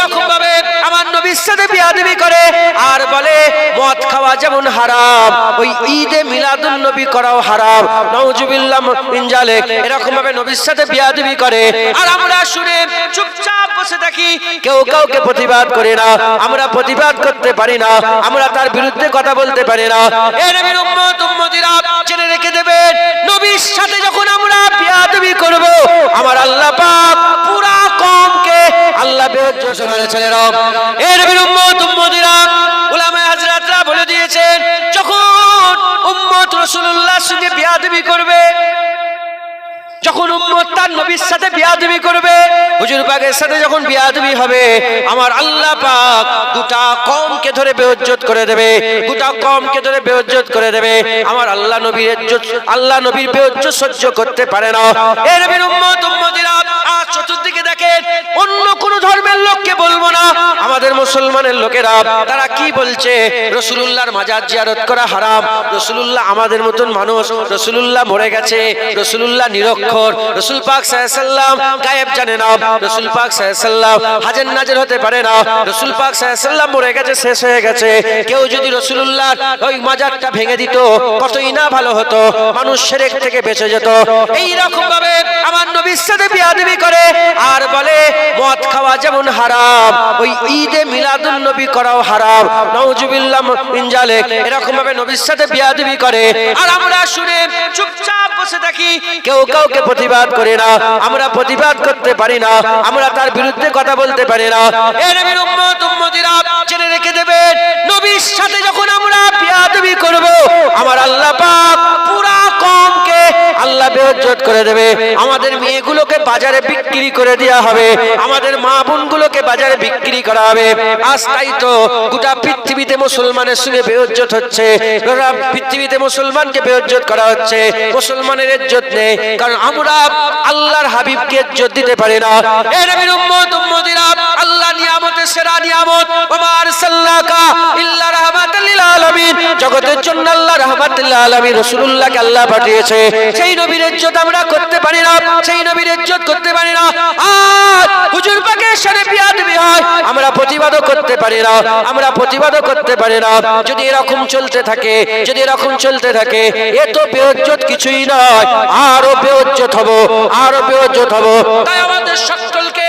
রকম ভাবে আমার নবীর সাথে বিয়াদবি করে আর বলে মদ খাওয়া যেমন হারাম, ওই ঈদে মিলাদুন নবী করাও হারাম। নাউজুবিল্লাহ মিন যালিক। এরকম ভাবে নবীর সাথে বিয়াদবি করে আর আমরা শুনে চুপচাপ বসে থাকি, কেউ কাউকে প্রতিবাদ করে না, আমরা প্রতিবাদ করতে পারি না, আমরা তার বিরুদ্ধে কথা বলতে পারি না। এ নবীর উম্মত উম্মতিরা জেনে রেখে দেবেন, নবীর সাথে যখন আমরা বিয়াদবি করব, আমার আল্লাহ পাক পুরা কওমকে আল্লাহ বেহুজ্জত করেছেন। এ নবীর উম্মত উম্মতিরা উলামায়ে হযরতরা বলে দিয়েছেন, যখন উম্মত রাসূলুল্লাহর সঙ্গে বিয়াদবি করবে, যখন উম্মত তার নবীর সাথে বিয়াদবি করবে, হুজুর পাকের সাথে যখন বিয়াদবি হবে, আমার আল্লাহ পাক গোটা কওমকে ধরে বেইজ্জত করে দেবে, গোটা কওমকে ধরে বেইজ্জত করে দেবে। আমার আল্লাহ নবীর ইজ্জত, আল্লাহ নবীর বেইজ্জত সহ্য করতে পারে না। এর নবীর উম্মত উম্মতিরা আজ চতুর্দিকে দেখেন, অন্য কোন ধর্মের লোককে বলবো না, আমাদের মুসলমানের লোকেরা তারা কি বলছে, রাসূলুল্লাহর মাজার জিয়ারত করা হারাম, রাসূলুল্লাহ আমাদের মতন মানুষ, রাসূলুল্লাহ মরে গেছে, রাসূলুল্লাহ নিরক্ষর, রাসূল পাক সাল্লাল্লাহু আলাইহি ওয়াসাল্লাম গায়েব জানে না, রাসূল পাক সাল্লাল্লাহু আলাইহি ওয়াসাল্লাম হাজর নাজর হতে পারে না, রাসূল পাক সাল্লাল্লাহু আলাইহি ওয়াসাল্লাম মরে গেছে, শেষ হয়ে গেছে। কেউ যদি রাসূলুল্লাহর ওই মাজারটা ভেঙে দিত, কতই না ভালো হতো, মানুষ শিরক থেকে বেঁচে যেত। এই রকম ভাবে আমার নবীর সাথে বিয়াদবি করে আর বলে মদ খাওয়া যেমন হারাম, ওই ঈদে মিলাদুন নবী করাও হারাম। নাউজুবিল্লাহ মিন যালিক। এরকম ভাবে নবীর সাথে বিয়াদবি করে আর আমরা শুনে চুপচাপ বসে থাকি, কেউ কাউকে প্রতিবাদ করে না, আমরা প্রতিবাদ করতে পারি না, আমরা তার বিরুদ্ধে কথা বলতে পারি না। এ নবীর উম্মত উম্মতিরা জেনে রেখে দেবেন, নবীর সাথে যখন আমরা বিয়াদবি করব, আমার আল্লাহ পাক পুরা কওমকে আল্লাহ বেইজ্জত করে দেবে। আমাদের মেয়েগুলোকে বাজারে বিক্রি করে দেওয়া হবে, আমাদের মা বোনগুলোকে বাজারে বিক্রি করা হবে। আজ তাই তো গোটা পৃথিবীতে মুসলমানের সঙ্গে বেইজ্জত হচ্ছে, গোটা পৃথিবীতে মুসলমানকে বেইজ্জত করা হচ্ছে, মুসলমানের ইজ্জত নেই, কারণ আমরা আল্লাহর হাবিবকে ইজ্জত দিতে পারি না। এ নবীর উম্মত উম্মতিরা, আল্লাহ নিয়ামতের সেরা নিয়ামত, ওমা আরসালনাকা ইল্লা রাহমাতাল লিল আলামিন, জগতের জন্য আল্লাহ রাহমাতুল লিল আলামিন রাসূলুল্লাহকে আল্লাহ পাঠিয়েছে। সেই নবীর ইজ্জত আমরা করতে পারি না, সেই নবীর ইজ্জত করতে পারি না। আর হুজুর পাকের সাথে বিয়াদবি হয়, আমরা প্রতিবাদও করতে পারি না, আমরা প্রতিবাদও করতে পারি না। যদি এরকম চলতে থাকে, যদি এরকম চলতে থাকে, এ তো বেইজ্জত কিছুই নয়, আরো বেইজ্জত হব, আরো বেইজ্জত হব। তাই আমাদের সকলকে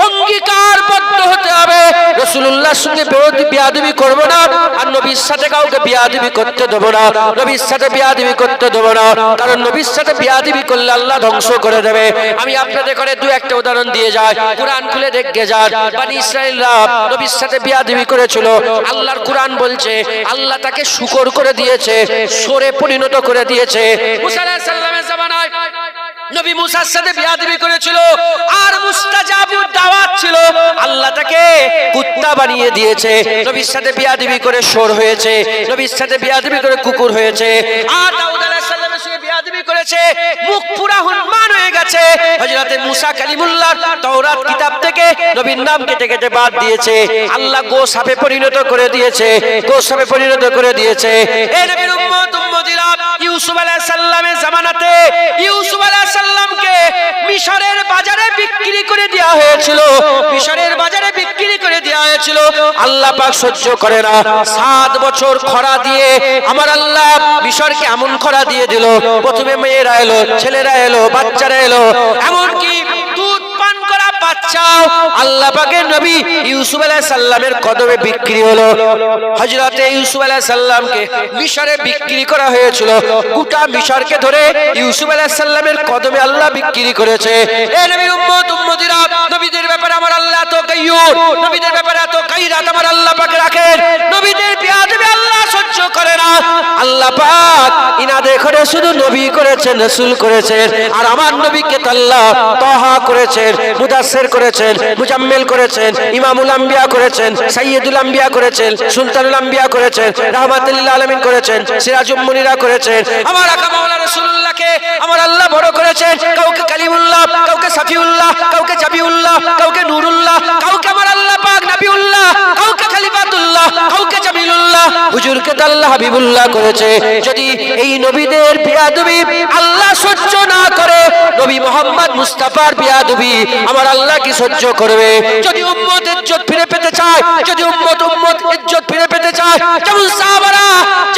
অঙ্গীকারবদ্ধ হতে হবে, রাসূলুল্লাহর সঙ্গে বিয়াদবি করব না, আর নবীর সাথে কাউকে বিয়াদবি করতে দেব না, নবীর সাথে বিয়াদবি করতে দেব না, কারণ নবীর সাথে বিয়াদবি করলে আল্লাহ ধ্বংস করে দেবে। আমি আপনাদের করে দু একটা উদাহরণ দিয়ে যাই, কুরআন খুলে দেখে যান। বনি ইসরাঈলরা নবীর সাথে বিয়াদবি করেছিল, আল্লাহর কুরআন বলছে আল্লাহ তাকে শুকর করে দিয়েছে, সরে পরিণত করে দিয়েছে। মুসা আলাইহিস সালামের জামানায় নবী মুসার সাথে বিয়াদবি করেছিল আর মুস্তাজাবুদ দাওয়াত ছিল, আল্লাহ তাকে কুত্তা বানিয়ে দিয়েছে। নবীর সাথে বিয়াদবি করে সর হয়েছে, নবীর সাথে বিয়াদবি করে কুকুর হয়েছে। আর দাউদ আলাইহিস সালামের সাথে বিয়াদবি করেছে, মুখ পুরা হুনমান হয়ে গেছে। হযরতে মুসা কালিমুল্লাহ তাওরাত কিতাব থেকে নবীর নাম কেটে কেটে বাদ দিয়েছে, আল্লাহ গোশ সাপে পরিণত করে দিয়েছে, গোশ সাপে পরিণত করে দিয়েছে। এই নবীর উম্মত উম্মতিরা, ইউসুফ আলাইহিস সালামের জামানাতে ইউসুফ আলাইহিস সালামকে মিশরের বাজারে বিক্রি করে দেওয়া হয়েছিল, মিশরের বাজারে বিক্রি করে দেওয়া হয়েছিল। আল্লাহ পাক সহ্য করে না, 7 বছর খরা দিয়ে আমার আল্লাহ মিশরকে এমন খরা দিয়ে দিল, প্রথমে মেয়েরা এলো, ছেলেরা এলো, বাচ্চারা এলো, এমনকি দুধ পান করা বাচ্চাও আল্লাহ পাকের নবী ইউসুফ আলাইহিস সালামের কদমে বিক্রি হলো। হযরতে ইউসুফ আলাইহিস সালামকে মিশরে বিক্রি করা হয়েছিল, গোটা মিশরকে ধরে ইউসুফ আলাইহিস সালামের কদমে আল্লাহ বিক্রি করেছে। এই নবীর উম্মত উম্মতিরা, নবীদের ব্যাপারে আমার আল্লাহ এত গায়ুর, নবীদের ব্যাপারে এত গায়রাত আমার আল্লাহ পাক রাখেন। নবীদের বিয়াদবি আল্লাহ সহ্য করে না। আল্লাহ পাক ইনাদের করে শুধু নবী করেছেন, রাসূল করেছেন, আর আমার নবীকে আল্লাহ তাহা করেছেন, মুদাসসির করেছেন, মুজাম্মিল করেছেন, ইমামুল আম্বিয়া করেছেন, সাইয়্যিদুল আম্বিয়া করেছেন, সুলতানুল আম্বিয়া করেছেন, রাহমাতুল লিল আলামিন করেছেন, সিরাজুম মুনিরা করেছেন। আমার আকা মাওলানা রাসূলুল্লাহকে আমার আল্লাহ বড় করেছেন, কাউকে কালিমুল্লাহ, কাউকে সাফিউল্লাহ, কাউকে জাবিউল্লাহ, কাউকে নূরুল্লাহ, কাউকে আমার আল্লাহ পাক নবিউল্লাহ, কাউকে খলিফাতুল্লাহ, কাউকে জামিলুল্লাহ, হুজুরকে আল্লাহ হাবিবুল্লাহ করেছে। যদি এই নবীদের বিয়াদবি আল্লাহ সহ্য না করে, নবী মুহাম্মদ মুস্তাফার বিয়াদবি আমার আল্লাহ কি সহ্য করবে? যদি উম্মতের ইজ্জত ফিরে ফিরে পেতে চায়, যদি উম্মত ইজ্জত ফিরে পেতে চায়, যেমন সাহাবারা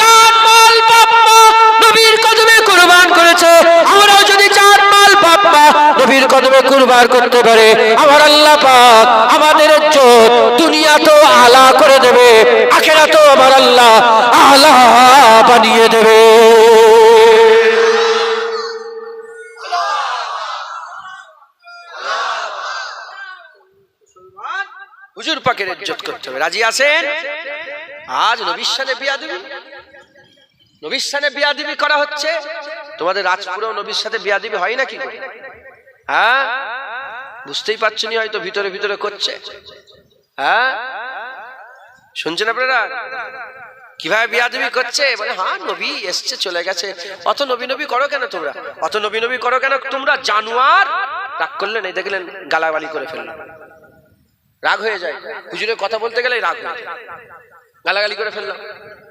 জান মাল বাপ মা নবীর কদমে কুরবান করেছে, আমরাও যদি জান মাল বাপ মা নবীর কদমে কুরবান করতে পারে, আমার আল্লাহ পাক আমাদের ইজ্জত দুনিয়া তো আলা করে দেবে, আখিরাতেও আমার আল্লাহ আলা বানিয়ে দেবে। হুজুর পাকের ইজ্জত করতে হবে, রাজি আছেন? আজ নবীর সাথে বিয়াদবি, নবীর সাথে বিয়াদবি করা হচ্ছে। তোমাদের রাজপুরেও নবীর সাথে বিয়াদবি হয় নাকি? হ্যাঁ, বুঝতেই পারছেন হয়তো ভিতরে ভিতরে করছে। হ্যাঁ, শুনছেন আপনারা কিভাবে বিয়াদবি করছে? বলে হ্যাঁ নবী এসছে চলে গেছে, অত নবী নবী করো কেন তোমরা, অত নবী নবী করো কেন তোমরা? জানোয়ার রাগ করলেন, এই দেখলেন গালাগালি করে ফেললেন, রাগ হয়ে যায়। হুজুরের কথা বলতে গেলে রাগ হয়ে যায়, গালাগালি করে ফেললাম,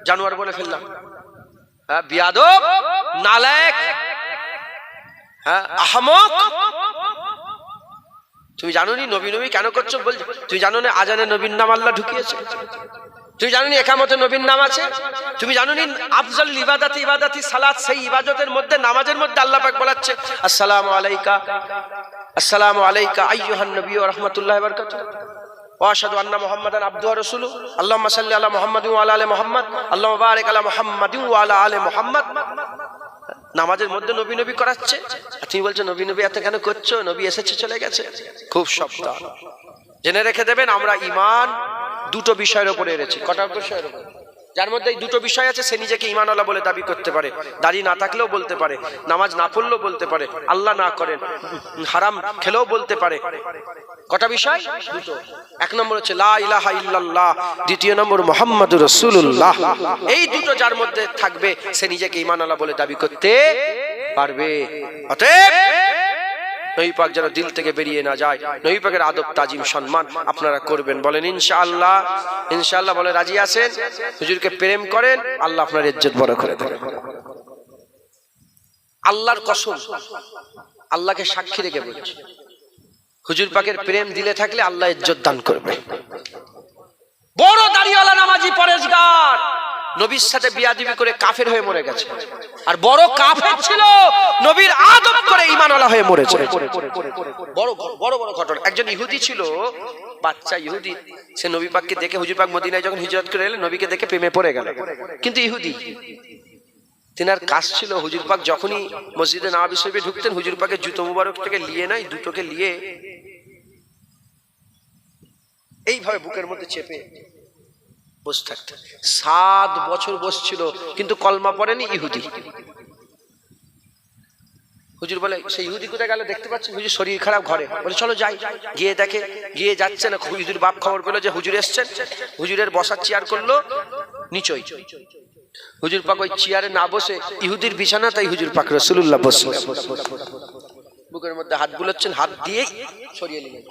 জানোয়ার বলে ফেললাম। হ্যাঁ, বিয়াদব, নালায়েক, হ্যাঁ আহমক। তুমি জানো নি নবী নবী কেন করছো? বলছো তুমি জানো না আজানে নবীর নাম আল্লাহ ঢুকিয়েছে? তুমি জানো নি একামতে নবীর নাম আছে? তুমি জানো নি আফজাল ইবাদাতি ইবাদাতি সালাত, সেই ইবাদতের মধ্যে নামাজের মধ্যে আল্লাহ পাক বলাচ্ছে আসসালামু আলাইকা, আসসালামু আলাইকা আইয়ুহান নবী ওয়া রাহমাতুল্লাহি ওয়া বারাকাতুহু ওয়া আশহাদু আন্না মুহাম্মাদান আবদুহু ওয়া রাসূলুহু আল্লাহুম্মা সাল্লি আলা মুহাম্মাদিন ওয়া আলা আলি মুহাম্মাদ আল্লাহুম্মা বারিক আলা মুহাম্মাদিন ওয়া আলা আলি মুহাম্মাদ। নামাজের মধ্যে নবী নবী করাচ্ছে, আর তুমি বলছো নবী নবী এত কেন করছো? নবী এসেছে চলে গেছে। খুব সাবধান, জেনে রেখে দেবেন আমরা ঈমান দুটো বিষয়ের উপরে এনেছি। কটা বিষয়ের উপরে? যার মধ্যে এই দুটো বিষয় আছে সে নিজেকে ঈমানওয়ালা বলে দাবি করতে পারে, দাড়ি না থাকলেও বলতে পারে, নামাজ না পড়লেও বলতে পারে, আল্লাহ না করেন হারাম খেলেও বলতে পারে। কটা বিষয়? দুটো। এক নম্বর হচ্ছে লা ইলাহা ইল্লাল্লাহ, দ্বিতীয় নম্বর মুহাম্মাদুর রাসূলুল্লাহ। এই দুটো যার মধ্যে থাকবে সে নিজেকে ঈমানওয়ালা বলে দাবি করতে পারবে। অতএব নবী পাক যেন দিল থেকে বেরিয়ে না যায়, নবী পাকের আদব তাজিম সম্মান আপনারা করবেন। বলেন ইনশাআল্লাহ। ইনশাআল্লাহ বলে রাজি আছেন? হুজুরকে প্রেম করেন, আল্লাহ আপনার ইজ্জত বড় করে দেবেন। আল্লাহর কসম, আল্লাহকে সাক্ষী রেখে বলছি, হুজুর পাকের প্রেম দিলে থাকলে আল্লাহ ইজ্জত দান করবে। বড় দাড়িওয়ালা নামাজি পরেশগার নবীর সাথে বিয়াদবি করে কাফের হয়ে মরে গেছে, আর বড় কাফের ছিল নবীর আদব করে ঈমানওয়ালা হয়ে মরেছে। বড় বড় বড় ঘটনা। একজন ইহুদি ছিল, বাচ্চা ইহুদি, সে নবী পাককে দেখে, হুজুর পাক মদিনায় যখন হিজরত করে এলেন নবীকে দেখে প্রেমে পড়ে গেল। কিন্তু ইহুদি, তিনার কাজ ছিল হুজুর পাক যখনই মসজিদে নববী শরীফে ঢুকতেন হুজুর পাকের জুতো মুবারক থেকে লিয়ে নাই, দুটোকে লিয়ে এইভাবে বুকের মধ্যে চেপে বসে থাকতেন। 7 বছর বসছিল, কিন্তু কলমা পড়েনি, ইহুদি। হুজুর বলে সেই ইহুদি কোথায় গেল দেখতে পাচ্ছেন? হুজুর শরীর খারাপ, ঘরে। বলে চলো যাই। গিয়ে দেখে, গিয়ে যাচ্ছে না, হুজুর বাপ খবর পেলো যে হুজুর এসছেন। হুজুরের বসার চেয়ার করলো নিচই। হুজুর পাক ওই চেয়ারে না বসে ইহুদির বিছানা, তাই হুজুর পাক রাসূলুল্লাহ বসলেন। বুকের মধ্যে হাত বুলাচ্ছেন, হাত দিয়েই সরিয়ে নিলেন।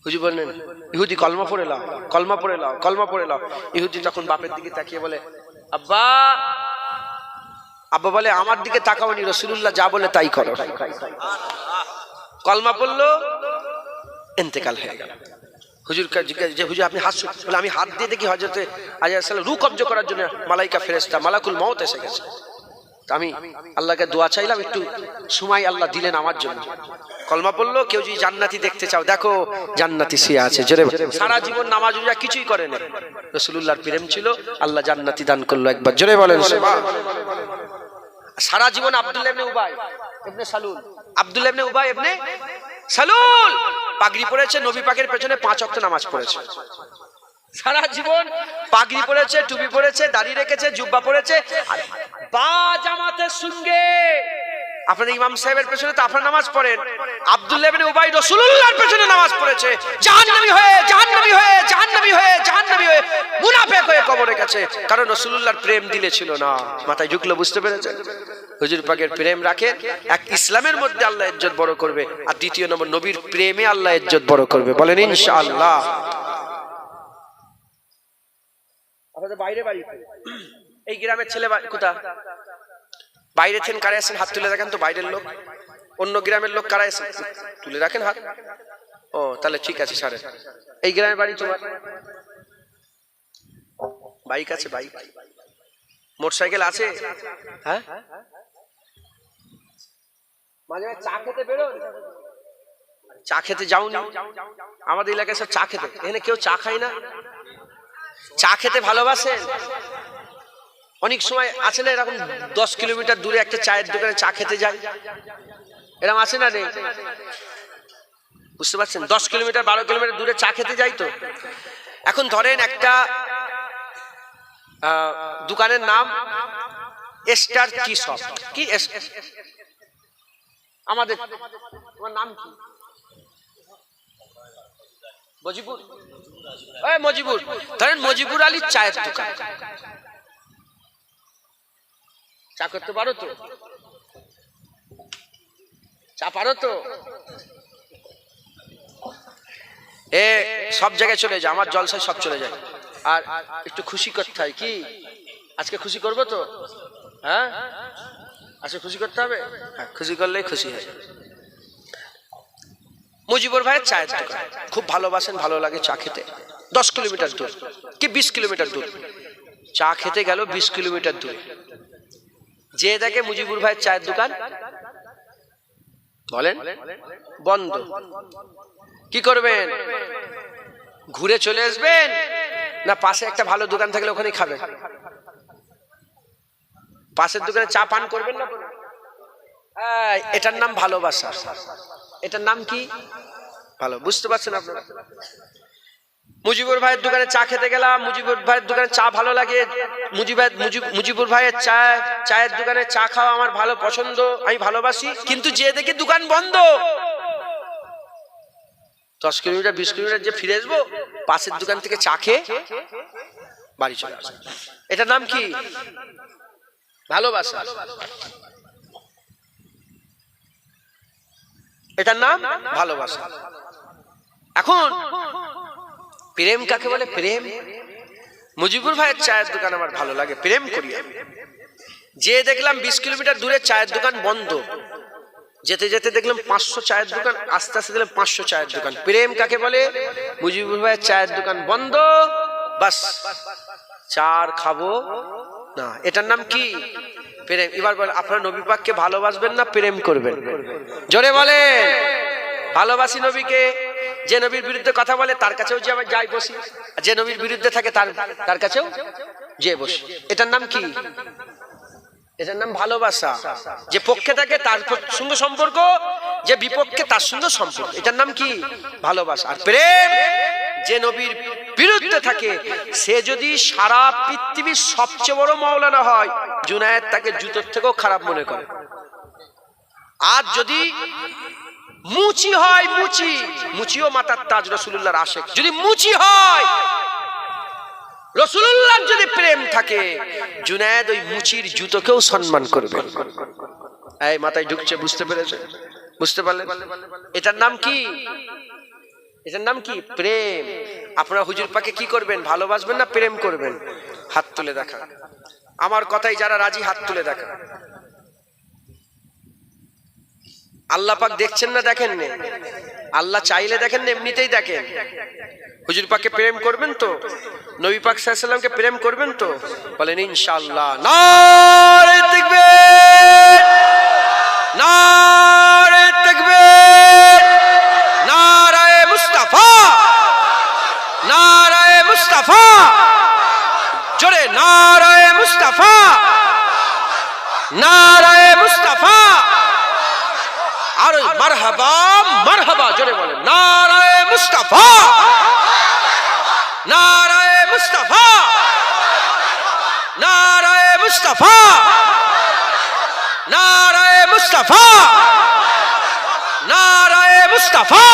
হুজুর বললেন ইহুদি কলমা পড়ে লাও, কলমা পড়ে লাও, কলমা পড়ে লাও। ইহুদি তখন বাপের দিকে তাকিয়ে বলে আব্বা। আব্বা বলে আমার দিকে তাকাওনি, রাসূলুল্লাহ যা বলে তাই করো। কলমা পড়লো, ইন্তেকাল হয়ে গেল। হুজুরকে জিজ্ঞাসা যে হুজুর আপনি হাত, বলে আমি হাত দিয়ে দেখি হযরতে আলাইহিস সালাম রূহ কবজ করার জন্য মালাইকা ফেরেশতা মালাকুল মউত এসে গেছে। আমি আল্লাহকে দোয়া চাইলাম, একটু সময় আল্লাহ দিলেন আমার জন্য। কলমা পড়লো, কেউ যদি জান্নাতি দেখতে চাও দেখো জান্নাতি শুয়ে আছে। জোরে সারা জীবন নামাজ রোজা কিছুই করে না, রাসূলুল্লাহর প্রেম ছিল, আল্লাহ জান্নাতি দান করলো একবার। জোরে বলেন সারা জীবন আব্দুল্লাহ ইবনে উবাই ইবনে সালুল, আব্দুল্লাহ ইবনে উবাই ইবনে সালুল পাগড়ি পরেছে, নবী পাকের পেছনে 5 ওয়াক্ত নামাজ পড়েছে। সারা জীবন পাগড়ি পরেছে, টুপি পরেছে, দাড়ি রেখেছে, জুব্বা পরেছে, বা জামাতের সঙ্গে আপনাদের ইমাম সাহেবের পেছনে তো আপনারা নামাজ পড়েন। আব্দুল্লাহ ইবনে উবাই রাসূলুল্লাহর পেছনে নামাজ পড়েছে, জাহান্নামী হয়ে জাহান্নামী হয়ে জাহান্নামী হয়ে জাহান্নামী হয়ে মুনাফিক হয়ে কবরে গেছে, কারণ রাসূলুল্লাহর প্রেম দিলে ছিল না। মাথায় ঝুঁকলো, বুঝতে পেরেছেন? হুজুর পাকের প্রেম রাখেন, এক ইসলামের মধ্যে আল্লাহ ইজ্জত বড় করবে, আর দ্বিতীয় নম্বর নবীর প্রেমে আল্লাহ ইজ্জত বড় করবে। বলেন ইনশাআল্লাহ। আপনাদের বাইরে বাড়ি, এই গ্রামের ছেলে কোথা? বাইরে থেকে কারা আছেন হাত তুলে রাখেন তো, বাইরের লোক। অন্য গ্রামের লোক কারা আছেন তুলে রাখেন হাত। ও তাহলে ঠিক আছে সারে। এই গ্রামের বাড়ি তোমার? বাইক আছে? বাইক, মোটরসাইকেল আছে? হ্যাঁ, মাঝে মাঝে চা খেতে বেরো? চা খেতে যাওনি? আমাদের এলাকায় সব চা খেতে, এখানে কেউ চা খায় না। চা খেতে ভালোবাসেন? অনেক সময় আছে না এরকম 10 কিলোমিটার দূরে একটা চায়ের দোকানে চা খেতে যায়, এরকম আছে না? নেই? বুঝতে পারছেন? 10 কিলোমিটার 12 কিলোমিটার দূরে চা খেতে যাই তো। এখন ধরেন একটা দোকানের নাম স্টার টি শপ, কি আমাদের, তোমার নাম কি? মজিবুর? মজিবুর, ধরেন মজিবুর আলীর চায়ের দোকান। চা করতে পারো তো? চা পারো তো? এ সব জায়গায় চলে যায়, আমার জলসায় সব চলে যায়। আর একটু খুশি করতে হয়, কি আজকে খুশি করবো তো? হ্যাঁ, আজকে খুশি করতে হবে। হ্যাঁ, খুশি করলেই খুশি হয়। মুজিবুর ভাইয়ের চায়ের দোকান, খুব ভালোবাসেন, ভালো লাগে চা খেতে। 10 কিলোমিটার দূর কি 20 কিলোমিটার দূর চা খেতে গেল, 20 কিলোমিটার দূর। যে দেখে মুজিবুর ভাইয়ের চায়ের দোকান, বলেন বন্ধ, কি করবেন? ঘুরে চলে আসবেন, না পাশে একটা ভালো দোকান থাকলে ওখানেই খাবেন? পাশের দোকানে চা পান করবেন না? এটার নাম ভালোবাসা। এটার নাম কি? ভালো। বুঝতে পারছেন আপনারা? মুজিবুর ভাইয়ের দোকানে চা খেতে গেলাম, মুজিবুর ভাইয়ের দোকানে চা ভালো লাগে, মুজিবুর ভাইয়ের চায়ের দোকানে চা খাওয়া আমার ভালো পছন্দ, আমি ভালোবাসি। কিন্তু যে দেখি দোকান বন্ধ, 10 কিলোমিটার 20 কিলোমিটার যে ফিরে আসবো, পাশের দোকান থেকে চা খেয়ে বাড়ি চলে আসবো। এটার নাম কি? ভালোবাসা। এটার নাম ভালোবাসা। এখন প্রেম কাকে বলে? প্রেম, মুজিবুর ভাইয়ের চায়ের দোকান আমার ভালো লাগে, প্রেম করি। যে দেখলাম 20 কিলোমিটার দূরে চায়ের দোকান বন্ধ, যেতে যেতে দেখলাম 500 চায়ের দোকান, আস্তে আস্তে দেখলাম 500 চায়ের দোকান। প্রেম কাকে বলে? মুজিবুর ভাইয়ের চায়ের দোকান বন্ধ, বাস চা খাবো না। এটার নাম কি? প্রেম। এবার বলেন, আপনারা নবী পাককে ভালোবাসবেন না প্রেম করবেন? জোরে বলেন। ভালোবাসি নবীকে। যে নবীর বিরুদ্ধে কথা বলে তার কাছেও যে আমি যাই বসি, যে নবীর বিরুদ্ধে থাকে তার কাছেও যে বসি। এটার নাম কি? এটার নাম ভালোবাসা। যে পক্ষে থাকে তার সঙ্গে সম্পর্ক, যে বিপক্ষে তার সঙ্গে সম্পর্ক। এটার নাম কি? ভালোবাসা। আর প্রেম, যে নবীর বিরুদ্ধে থাকে সে যদি সারা পৃথিবীর সবচেয়ে বড় মাওলানা হয়, জুনায়েদ তাকে জুতোর থেকেও খারাপ মনে করে। আর যদি মুচি হয়, মুচিও মাতার তাজ, রাসূলুল্লাহর আশিক, যদি মুচি হয়, রাসূলুল্লাহর যদি প্রেম থাকে, জুনায়েদ ওই মুচির জুতোকেও সম্মান করবে। এই মাথায় ঢুকছে? বুঝতে পেরেছে? বুঝতে পারলেন? এটার নাম কি? এটার নাম কি? প্রেম। আপনারা হুজুর পাকে কি করবেন? ভালোবাসবেন না প্রেম করবেন? হাত তুলে দেখা। আমার কথাই যারা রাজি হাত তুলে দেখা। আল্লাহ পাক দেখছেন না দেখেন না? আল্লাহ চাইলে দেখেন না, এমনিতেই দেখেন। হুজুর পাককে প্রেম করবেন তো? নবী পাক সাল্লাল্লাহু আলাইহি সাল্লামকে প্রেম করবেন তো? বলেন ইনশাআল্লাহ। নারে তাকবীর, নারে তাকবীর, নারায়ে মুস্তাফা, নারায়ে মুস্তাফা, জোরে নারায়ে মুস্তাফা, নারায়ে মুস্তাফা। আর মারহাবা, মারহাবা, জোরে বলেন নারায়ে মুস্তাফা, নারায়ে মুস্তাফা, নারায়ে মুস্তাফা, নারায়ে মুস্তাফা, নারায়ে মুস্তাফা।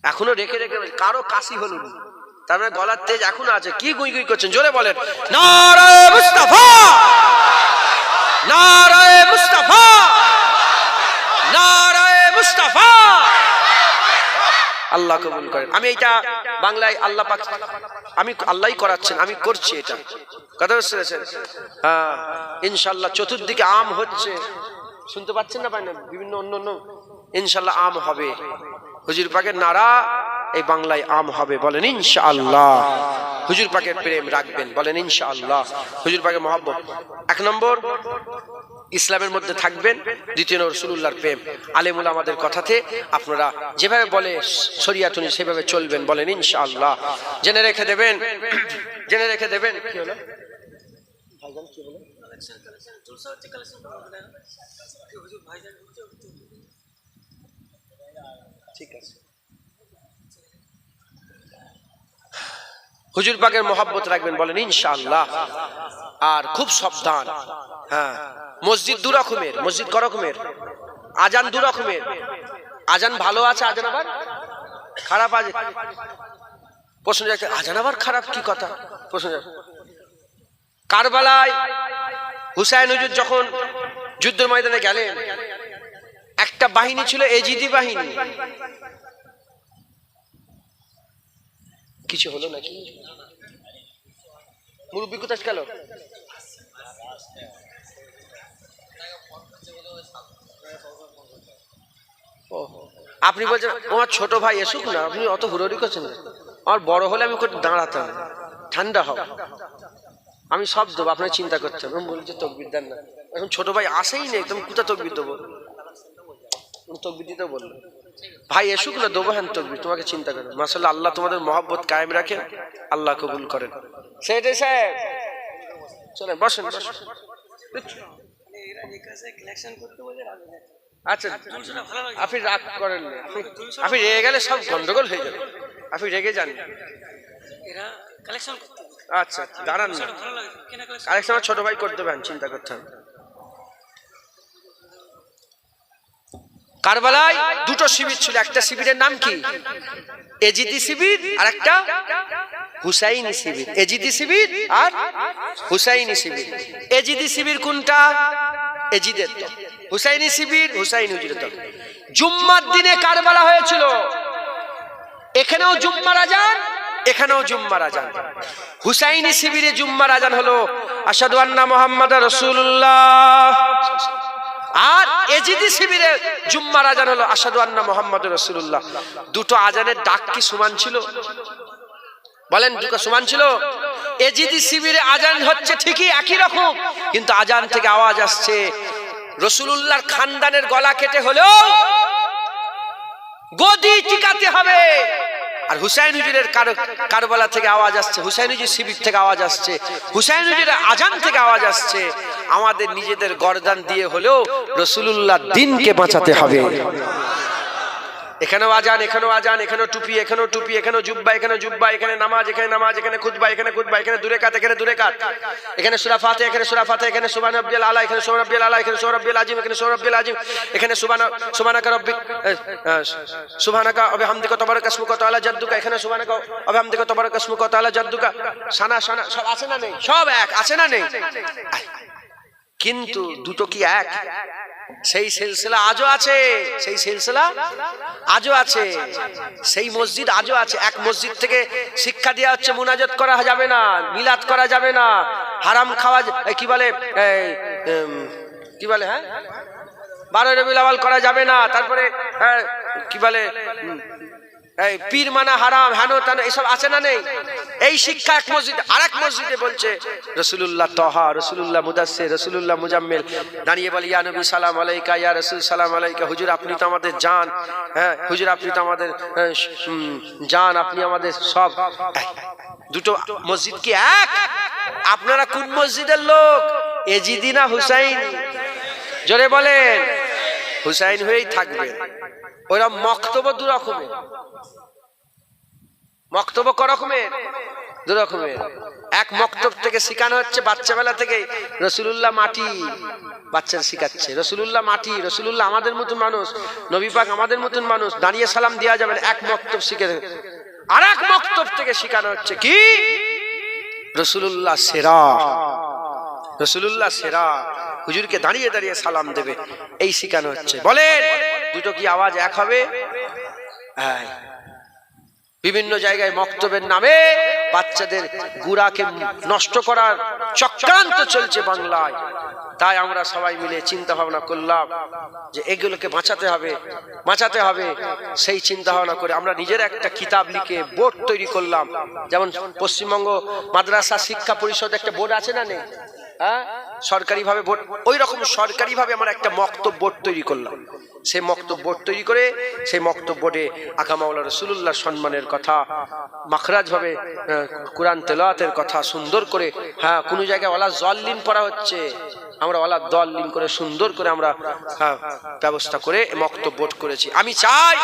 এখনো রেখে রেখে কারো কাশি হলো না, তার মানে গলার তেজ এখনো আছে। কি গুই গুই করছেন? জোরে বলেন নারায়ে মুস্তাফা, নারায়ে মুস্তাফা, নারায়ে মুস্তাফা। আল্লাহ কবুল করেন। আমি এটা বাংলায় আল্লাহ পাক, আমি আল্লাহই করাচ্ছেন, আমি করছি এটা। কথা বুঝছেন? হ্যাঁ ইনশাআল্লাহ। চতুর্দিকে আম হচ্ছে, শুনতে পাচ্ছেন না? পাই না? বিভিন্ন অন্য অন্য ইনশাআল্লাহ আম হবে। হুজুর পাকের নারা এই বাংলায় আম হবে, বলেন ইনশাআল্লাহ। হুজুর পাকের প্রেম রাখবেন, বলেন ইনশাআল্লাহ। হুজুর পাকের মহব্বত। 1 নম্বর ইসলামের মধ্যে থাকবেন, 2 নম্বর রাসূলুল্লাহর প্রেম। আলেমুল আমাদের কথাতে আপনারা যেভাবে বলে শরিয়াত অনুযায়ী সেভাবে চলবেন, বলেন ইনশাআল্লাহ। জেনে রেখে দেবেন, জেনে রেখে দেবেন। কি হলো ভাইজান, কি বলে? ঠিক আছে। হুজুর পাকের মহব্বত রাখবেন, বলেন ইনশাআল্লাহ। আর খুব সাবধান। হ্যাঁ, মসজিদ 2 রকমের। মসজিদ ক রকমের? আজান 2 রকমের। আজান ভালো আছে, আজান আবার খারাপ আছে। প্রশ্ন যাচ্ছে আজান আবার খারাপ, কি কথা? প্রশ্ন যাচ্ছে কারবালায় হুসাইন হুজুর যখন যুদ্ধের ময়দানে গেলেন, একটা বাহিনী ছিল এজিদি বাহিনী। কিছু হলো নাকি? মুরব্বী কোথায় গেল? আপনি বলছেন আমার ছোট ভাই এসুক না, আপনি অত হুড়োড়ি করছেন না। আমার বড় হলে আমি দাঁড়াতাম, ঠান্ডা হও, আমি সব দেবো, আপনার চিন্তা করছেন। আমি বলছি তকবির দেন না, এখন ছোট ভাই আসেই নেই, তুমি কোথায় তকবির দেবো? তকবির দিতে বললো ভাই এসুক না, দেবো হ্যাঁ তকবির, তোমাকে চিন্তা করেন। মাশাআল্লাহ, আল্লাহ তোমাদের মহব্বত কায়েম রাখেন, আল্লাহ কবুল করেন। সেটাই সাহেব, চলেন বসেন বসেন। আচ্ছা, আপনি রাগ করেন না, আপনি রেগে গেলে সব গন্ডগোল হয়ে যাবে, আপনি রেগে যান। আচ্ছা দাঁড়ান না, আরেক সময় ছোট ভাই করতে পারেন, চিন্তা করতে হবে। কারবালায় 2টো শিবির ছিল, একটা শিবিরের নাম কি? এজিদি শিবির, আর একটা হুসাইনি শিবির। এজিদি শিবির আর হুসাইনি শিবির। এজিদি শিবির কোনটা? এজিদের দল। হুসাইনি শিবির হুসাইন হুজুরের দল। জুম্মার দিনে কারবালা হয়েছিল, এখানেও জুম্মার আজান, এখানেও জুম্মার আজান। হুসাইনি শিবিরে জুম্মার আজান হলো আশহাদু আন্না মুহাম্মাদার রাসূলুল্লাহ, আর এজিদি শিবিরে জুম্মার আজান হলো আশহাদু আন্না মুহাম্মাদুর রাসূলুল্লাহ। 2টো আজানের ডাক কি সমান ছিল? বলেন, দুটো সমান ছিল? এজিদি শিবিরে আজান হচ্ছে ঠিকই একই রকম, কিন্তু আজান থেকে আওয়াজ আসছে রাসূলুল্লাহর খানদানের গলা কেটে হলেও গদি টিকাতে হবে। আর হুসাইন হুজুরের কারবালা থেকে আওয়াজ আসছে, হুসাইন হুজুর শিবির থেকে আওয়াজ আসছে, হুসাইন হুজুরের আজান থেকে আওয়াজ আসছে, আমাদের নিজেদের গর্দান দিয়ে হলেও রাসূলুল্লাহর দ্বীনকে বাঁচাতে হবে। এখানেও আজান, এখানেও আজান, এখানেও টুপি, এখানেও টুপি, এখানেও জুব্বা, এখানেও জুব্বা, এখানে নামাজ, এখানে নামাজ, এখানে খুতবা, এখানে খুতবা, এখানে দুরে কাত, এখানে দুরে কাত, এখানে সূরা ফাতিহা, এখানে সূরা ফাতিহা, এখানে সুবহান রাব্বিয়াল আলা, এখানে সুবহান রাব্বিয়াল আলা, এখানে সুবহান রাব্বিয়াল আযীম, এখানে সুবহান রাব্বিয়াল আযীম, এখানে সুবহানাকা রাব্বিক সুবহানাকা ওয়া বিহামদিকা তাবারাকা ইসমুকা ওয়া তাআলা জাদ্দুকা, এখানে সুবহানাকা ওয়া বিহামদিকা তাবারাকা ইসমুকা ওয়া তাআলা জাদ্দুকা। সানা সানা সব আছে না নেই? সব এক আছে না নেই? কিন্তু দুটো কি এক? সেই সিলসিলা আজও আছে, সেই সিলসিলা আজও আছে, সেই মসজিদ আজও আছে। এক মসজিদ থেকে শিক্ষা দেওয়া হচ্ছে মুনাজাত করা যাবে না, মিলাদ করা যাবে না, হারাম খাওয়া, কি বলে কি বলে, হ্যাঁ 12 রবিউল আউয়াল করা যাবে না, তারপরে কি বলে পীর মানা হারাম, হেন তেন, এসব আছে না নেই? এই শিক্ষা এক মসজিদ। আর এক মসজিদে বলছে রাসূলুল্লাহ তাহা, রাসূলুল্লাহ মুদাসসির, রাসূলুল্লাহ মুজাম্মিল দাঁড়িয়ে বলে ইয়া নবী সালাম আলাইকা, ইয়া রাসূল সালাম আলাইকা। হুজুর আপনি তো আমাদের জান, হ্যাঁ হুজুর আপনি তো আমাদের জান, আপনি আমাদের সব। দুটো মসজিদ কি এক? আপনারা কোন মসজিদের লোক? এজিদি না হুসাইন? জোরে বলেন। হুসাইন হয়েই থাকবে। ওরা মক্তব্য 2 রকমের। মক্তব্য ক রকমের? 2 রকমের। এক মক্তব থেকে শিখানো হচ্ছে বাচ্চাবেলা থেকে রাসূলুল্লাহ মাটি, বাচ্চারা শিখাচ্ছে রাসূলুল্লাহ মাটি, রাসূলুল্লাহ আমাদের মতন মানুষ, নবী পাক আমাদের মতন মানুষ, দাঁড়িয়ে সালাম দেওয়া যাবে না। এক মক্তব শিখে। আর এক মক্তব থেকে শিখানো হচ্ছে কি? রাসূলুল্লাহ সেরা, রাসূলুল্লাহ সেরা, হুজুরকে দাঁড়িয়ে দাঁড়িয়ে সালাম দেবে, এই শিখানো হচ্ছে। বলেন দুটো কি আওয়াজ এক হবে? হ্যাঁ। বিভিন্ন জায়গায় মক্তবের নামে বাচ্চাদের গুড়াকে নষ্ট করার চক্রান্ত চলছে বাংলায়। তাই আমরা সবাই মিলে চিন্তা ভাবনা করলাম যে এগুলোকে বাঁচাতে হবে। সেই চিন্তা ভাবনা করে আমরা নিজের একটা কিতাব লিখে বোর্ড তৈরি করলাম। যেমন পশ্চিমবঙ্গ মাদ্রাসা শিক্ষা পরিষদ একটা বোর্ড আছে না, নেই? হ্যাঁ, সরকারিভাবে বোর্ড, ওই রকম সরকারিভাবে আমরা একটা মক্তব বোর্ড তৈরি করলাম। সেই মক্তব বোর্ড তৈরি করে সেই মক্তব বোর্ডে আকা মাওলা রাসূলুল্লাহ সম্মানের কথা, মাখরাজ ভাবে কোরআন তেলাওয়াতের কথা সুন্দর করে, হ্যাঁ, কোনো জায়গায় ওয়ালা জাল্লিন পড়া হচ্ছে, আমরা ওয়ালা দল্লিন করে সুন্দর করে আমরা ব্যবস্থা করে মক্তব বোর্ড করেছি। আমি চাই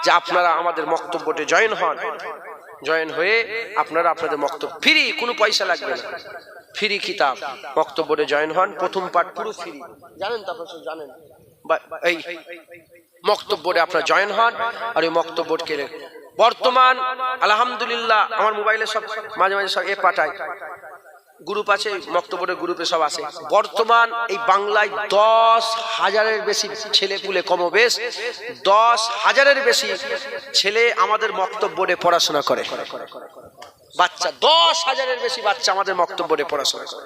যে আপনারা আমাদের মক্তব বোর্ডে জয়েন হয়ে আপনারা আপনাদের মক্তব ফ্রি, কোনো পয়সা লাগবে না, ফ্রি কিতাব মক্তব বোর্ডে জয়েন হন। প্রথম পার্ট পুরো ফ্রি, জানেন তো আপনারা জানেন। এই মক্তব বোর্ডে আপনারা জয়েন হন। আর এই মক্তব বোর্ডকে বর্তমান আলহামদুলিল্লাহ আমার মোবাইলে সব মাঝে মাঝে সব পাঠায়, গ্রুপ আছে, মক্তব বোর্ডের গ্রুপে সব আছে। বর্তমান এই বাংলায় 10,000-এর বেশি ছেলে পুলে, কমবেশ 10,000-এর বেশি ছেলে আমাদের মক্তব বোর্ডে পড়াশোনা করে। বাচ্চা 10,000-এর বেশি বাচ্চা আমাদের মক্তব বোর্ডে পড়াশোনা করে।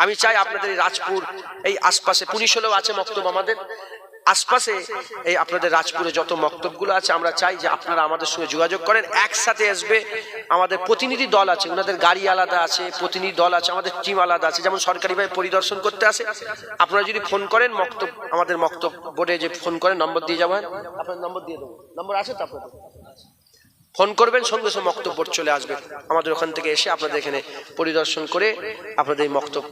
আমি চাই আপনাদের এই রাজপুর, এই আশপাশে পুলিশেও আছে মক্তব, আমাদের আশপাশে এই আপনাদের রাজপুরে যত মক্তবগুলো আছে, আমরা চাই যে আপনারা আমাদের সঙ্গে যোগাযোগ করেন, একসাথে আসবে। আমাদের প্রতিনিধি দল আছে, ওনাদের গাড়ি আলাদা আছে, প্রতিনিধি দল আছে, আমাদের টিম আলাদা আছে। যেমন সরকারিভাবে পরিদর্শন করতে আসে, আপনারা যদি ফোন করেন মক্তব, আমাদের মক্তব বোর্ডে যে ফোন করেন, নম্বর দিয়ে যাবেন, আপনার নম্বর দিয়ে দেবো, নম্বর আছে তো আপনাদের, ফোন করবেন, সঙ্গে সঙ্গে মক্তব বোর্ড চলে আসবে। আমাদের ওখান থেকে এসে আপনাদের এখানে পরিদর্শন করে আপনাদের এই মক্তব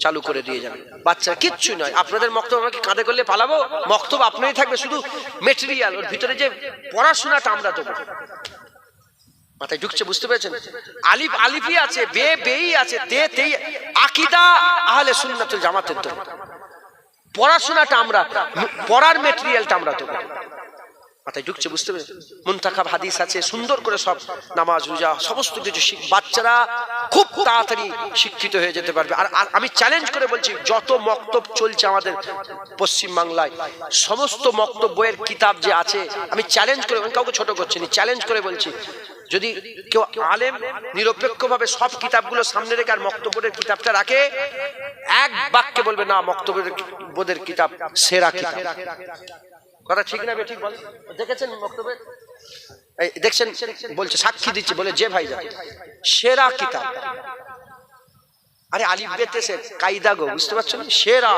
চালু করে দিয়ে যাবে। বাচ্চা কিচ্ছু নয়, আপনাদের মক্তব আমাকে কাঁধে করলে পালাবো, মক্তব আপনারই থাকবে, শুধু মেটেরিয়াল, ওর ভিতরে যে পড়াশোনাটা আমরা দেবো। মাথায় ঢুকছে, বুঝতে পেরেছেন? আলিফ আলিফি আছে, বে বেই আছে, তে তেই, আকীদা আহলে সুন্নাতুল জামাতের তো পড়াশোনাটা আমরা, পড়ার মেটেরিয়ালটা আমরা দেবো। মাথায় ঢুকছে, বুঝতে পেরেছেন? মুনতাখাব হাদিস আছে, সুন্দর করে সব নামাজ রোজা সমস্ত কিছু বাচ্চারা খুব তাড়াতাড়ি শিক্ষিত হয়ে যেতে পারবে। আর আমি চ্যালেঞ্জ করে বলছি, যত মক্তব চলছে আমাদের পশ্চিম বাংলায়, সমস্ত মক্তব বইয়ের কিতাব যে আছে, আমি চ্যালেঞ্জ করে, কাউকে ছোট করছি না, চ্যালেঞ্জ করে বলছি, যদি কেউ আলেম নিরপেক্ষভাবে সব কিতাবগুলো সামনে রেখে আর মক্তব বোর্ডের কিতাবটা রাখে, এক বাক্যে বলবে না মক্তব বোর্ডের কিতাব সেরা কিতাব। কথা ঠিক না ঠিক বল? দেখেছেন মক্তবে, দেখছেন, বলছে, সাক্ষী দিচ্ছে, বলে যে ভাই সেরা কিতাব। আরে আলিফ বেতে সে কায়দা গো, বুঝতে পারছেন? সেরা,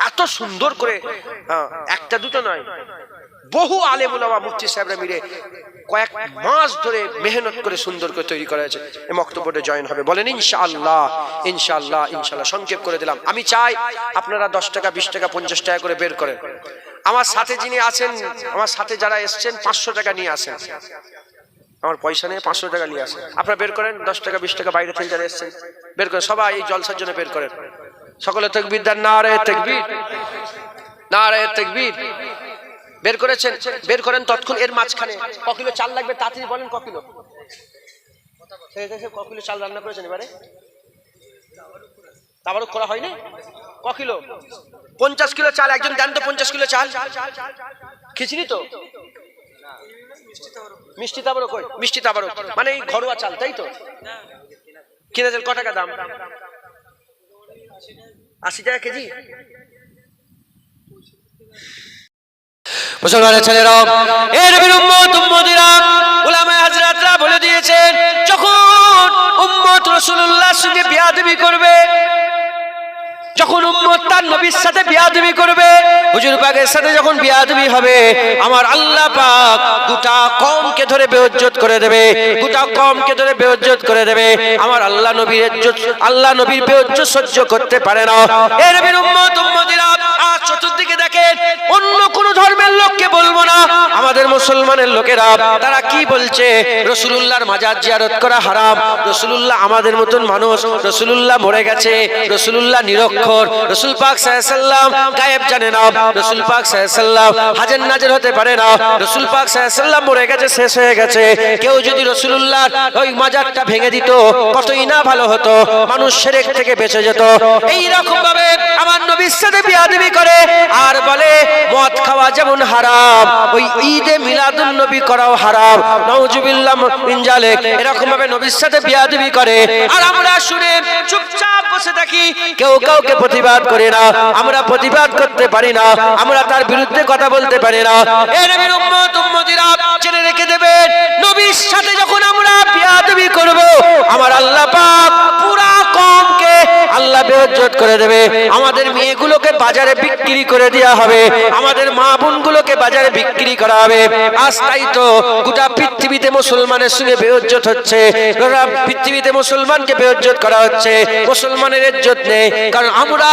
এত সুন্দর করে, একটা দুটো নয়, বহু আলেম ওলামা মুফতি সাহেবরা মিলে কয়েক মাস ধরে মেহনত করে সুন্দর করে তৈরি করা হয়েছে। এই মক্তব বোর্ডে জয়েন হবে, বলেন ইনশাআল্লাহ। ইনশাআল্লাহ, ইনশাআল্লাহ। সংক্ষেপ করে দিলাম। আমি চাই আপনারা 10 টাকা 20 টাকা 50 টাকা করে বের করেন। আমার সাথে যিনি আছেন, আমার সাথে যারা এসছেন, 500 টাকা নিয়ে আসেন। আমার পয়সা নেই, 500 টাকা নিয়ে আসেন। আপনারা বের করেন, 10 টাকা 20 টাকা বাইরে থেকে যারা এসছেন বের করেন। সবাই এই জলসার জন্য বের করেন। সকলে তাকবীর দেন, নারে তাকবীর, নারে তাকবীর। বের করেছেন, বের করেন তৎক্ষণ। এর মাঝখানে ক কিলো চাল লাগবে তাড়াতাড়ি বলেন, ক কিলো? ক কিলো চাল রান্না করেছেন এবারে? তাবারুক করা হয়নি? ক কিলো? 50 কিলো চাল। একজন দেন তো 50 কিলো চাল। খিচড়ি তো, মিষ্টি তাবারুক, মিষ্টি তাবারুক মানে এই ঘরোয়া চাল, তাই তো? কিনে দেন, ক টাকা দাম? 80 টাকা কেজি। মুসলমানের ছেলেরা, এর নবীর উম্মত উম্মতিরা, উলামায়ে হযরতরা বলে দিয়েছেন, যখন উম্মত রাসূলুল্লাহর সঙ্গে বিয়াদবি করবে, যখন উম্মত তার নবীর সাথে বিয়াদবি করবে, হুজুর পাকের সাথে যখন বিয়াদবি হবে, আমার আল্লাহ পাক গোটা কওমকে ধরে বেইজ্জত করে দেবে, গোটা কওমকে ধরে বেইজ্জত করে দেবে। আমার আল্লাহ নবীর ইজ্জত, আল্লাহ নবীর বেইজ্জত সহ্য করতে পারে না। এর নবীর উম্মত উম্মতিরা, আজ চতুর্দিকে দেখেন, অন্য কোন ধর্মের লোককে বলবো না, আমাদের মুসলমানের লোকেরা তারা কি বলছে? রাসূলুল্লাহর মাজার জিয়ারত করা হারাম, রাসূলুল্লাহ আমাদের মতন মানুষ, রাসূলুল্লাহ মরে গেছে, রাসূলুল্লাহ নিরক্ষর, রাসূল পাক সাল্লাল্লাহু আলাইহি ওয়াসাল্লাম গায়েব জানে না, রাসূল পাক সাল্লাল্লাহু আলাইহি ওয়াসাল্লাম হাজির নাজির হতে পারে না, রাসূল পাক সাল্লাল্লাহু আলাইহি ওয়াসাল্লাম মরে গেছে, শেষ শেষ হয়ে গেছে। কেউ যদি রাসূলুল্লাহর ওই মাজারটা ভেঙে দিত কতই না ভালো হতো, মানুষ শিরক থেকে বেঁচে যেত। এই রকম ভাবে আমার নবীর সাথে বিয়াদবি করে আর বলে মদ খাওয়া যেমন হারাম, ওই ঈদে মিলাদুন নবী করাও হারাম। নাউজুবিল্লাহ মিন যালিক। এরকম ভাবে নবীর সাথে বিয়াদবি করে আর আমরা শুনে চুপচাপ বসে থাকি, কেউ কাউকে প্রতিবাদ করে না, আমরা প্রতিবাদ করতে পারি না, আমরা তার বিরুদ্ধে কথা বলতে পারি না। এই নবীর উম্মত উম্মতিরা জেনে রেখে দেবেন, নবীর সাথে যখন আমরা বিয়াদবি করব আমার আল্লাহ পাক পুরা কওমকে আল্লাহ বেইজ্জত করে দেবে। আমাদের মেয়েগুলোকে বাজারে বিক্রি করে দেওয়া হবে, আমাদের মা বোনগুলোকে বাজারে বিক্রি করা হবে। আজ তাই তো গোটা পৃথিবীতে মুসলমানের সঙ্গে বেইজ্জত হচ্ছে, গোটা পৃথিবীতে মুসলমানকে বেইজ্জত করা হচ্ছে, মুসলমানের ইজ্জত নেই, কারণ আমরা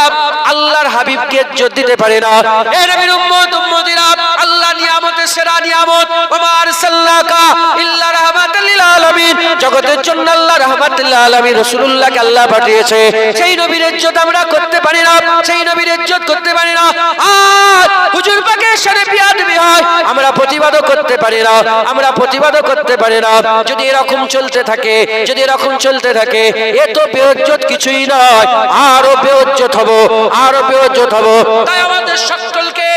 আল্লাহর হাবিবকে ইজ্জত দিতে পারি না। এই নবীর উম্মত উম্মতিরা আল্লাহ নিয়ামতের সেরা নিয়ামত ওমা আরসালনাকা ইল্লা রাহমাতাল লিল আলামিন, জগতের জন্য আল্লাহ রাহমাতুল লিল আলামিন রাসূলুল্লাহকে আল্লাহ পাঠিয়েছে। সেই নবীর ইজ্জত আমরা করতে পারি না, সেই নবীর ইজ্জত করতে পারি না। আর হুজুর পাকের সাথে বিয়াদবি হয় আমরা প্রতিবাদও করতে পারি না, আমরা প্রতিবাদও করতে পারি না। যদি এরকম চলতে থাকে, যদি এরকম চলতে থাকে, এ তো বেইজ্জত কিছুই নয়, আরো বেইজ্জত হব, আরো বেইজ্জত হব। তাই আমাদের সকলকে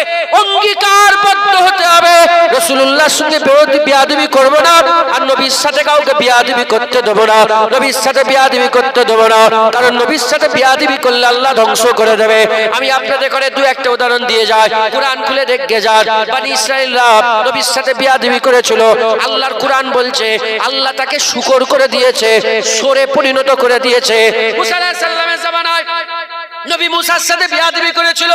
অঙ্গীকারবদ্ধ হতে হবে রাসূলুল্লাহর সঙ্গে বিয়াদবি করব না, আর নবীর সাথে কাউকে বিয়াদবি করতে দেব না, নবীর সাথে বিয়াদবি করতে দেব না, কারণ নবীর সাথে বিয়াদবি করলে আল্লাহ ধ্বংস করে দেবে। আমি আপনাদের করে দু একটা উদাহরণ দিয়ে যাই, কুরআন খুলে দেখে যান। বনি ইসরাঈলরা নবীর সাথে বিয়াদবি করেছিল, আল্লাহর কুরআন বলছে আল্লাহ তাকে শুকর করে দিয়েছে, সরে পরিণত করে দিয়েছে। মুসা আলাইহিস সালামের জামানায় নবী মুসার সাথে বিয়াদবি করেছিল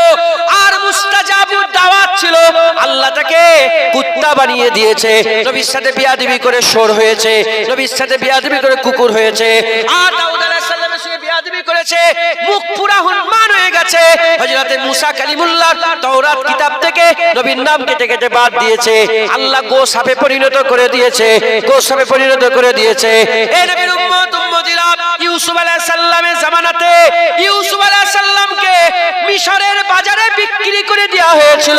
আর মুস্তাজাবুদ দাওয়াত ছিল, আল্লাহ তাকে কুত্তা বানিয়ে দিয়েছে। নবীর সাথে বিয়াদবি করে সর হয়েছে, নবীর সাথে বিয়াদবি করে কুকুর হয়েছে। আর দাউদ আলাইহিস সালামের সাথে বিয়াদবি করেছে, মুখ পুরা হুনমান হয়ে গেছে। হযরতে মুসা কালিমুল্লাহ তাওরাত কিতাব থেকে নবীর নাম কেটে কেটে বাদ দিয়েছে, আল্লাহ গোশ সাপে পরিণত করে দিয়েছে, গোশ সাপে পরিণত করে দিয়েছে। এই নবীর উম্মত উম্মতিরা ইউসুফ আলাইহিস সালামের জামানাতে ইউসুফ আলাইহিস সালামকে মিশরের বাজারে বিক্রি করে দেওয়া হয়েছিল,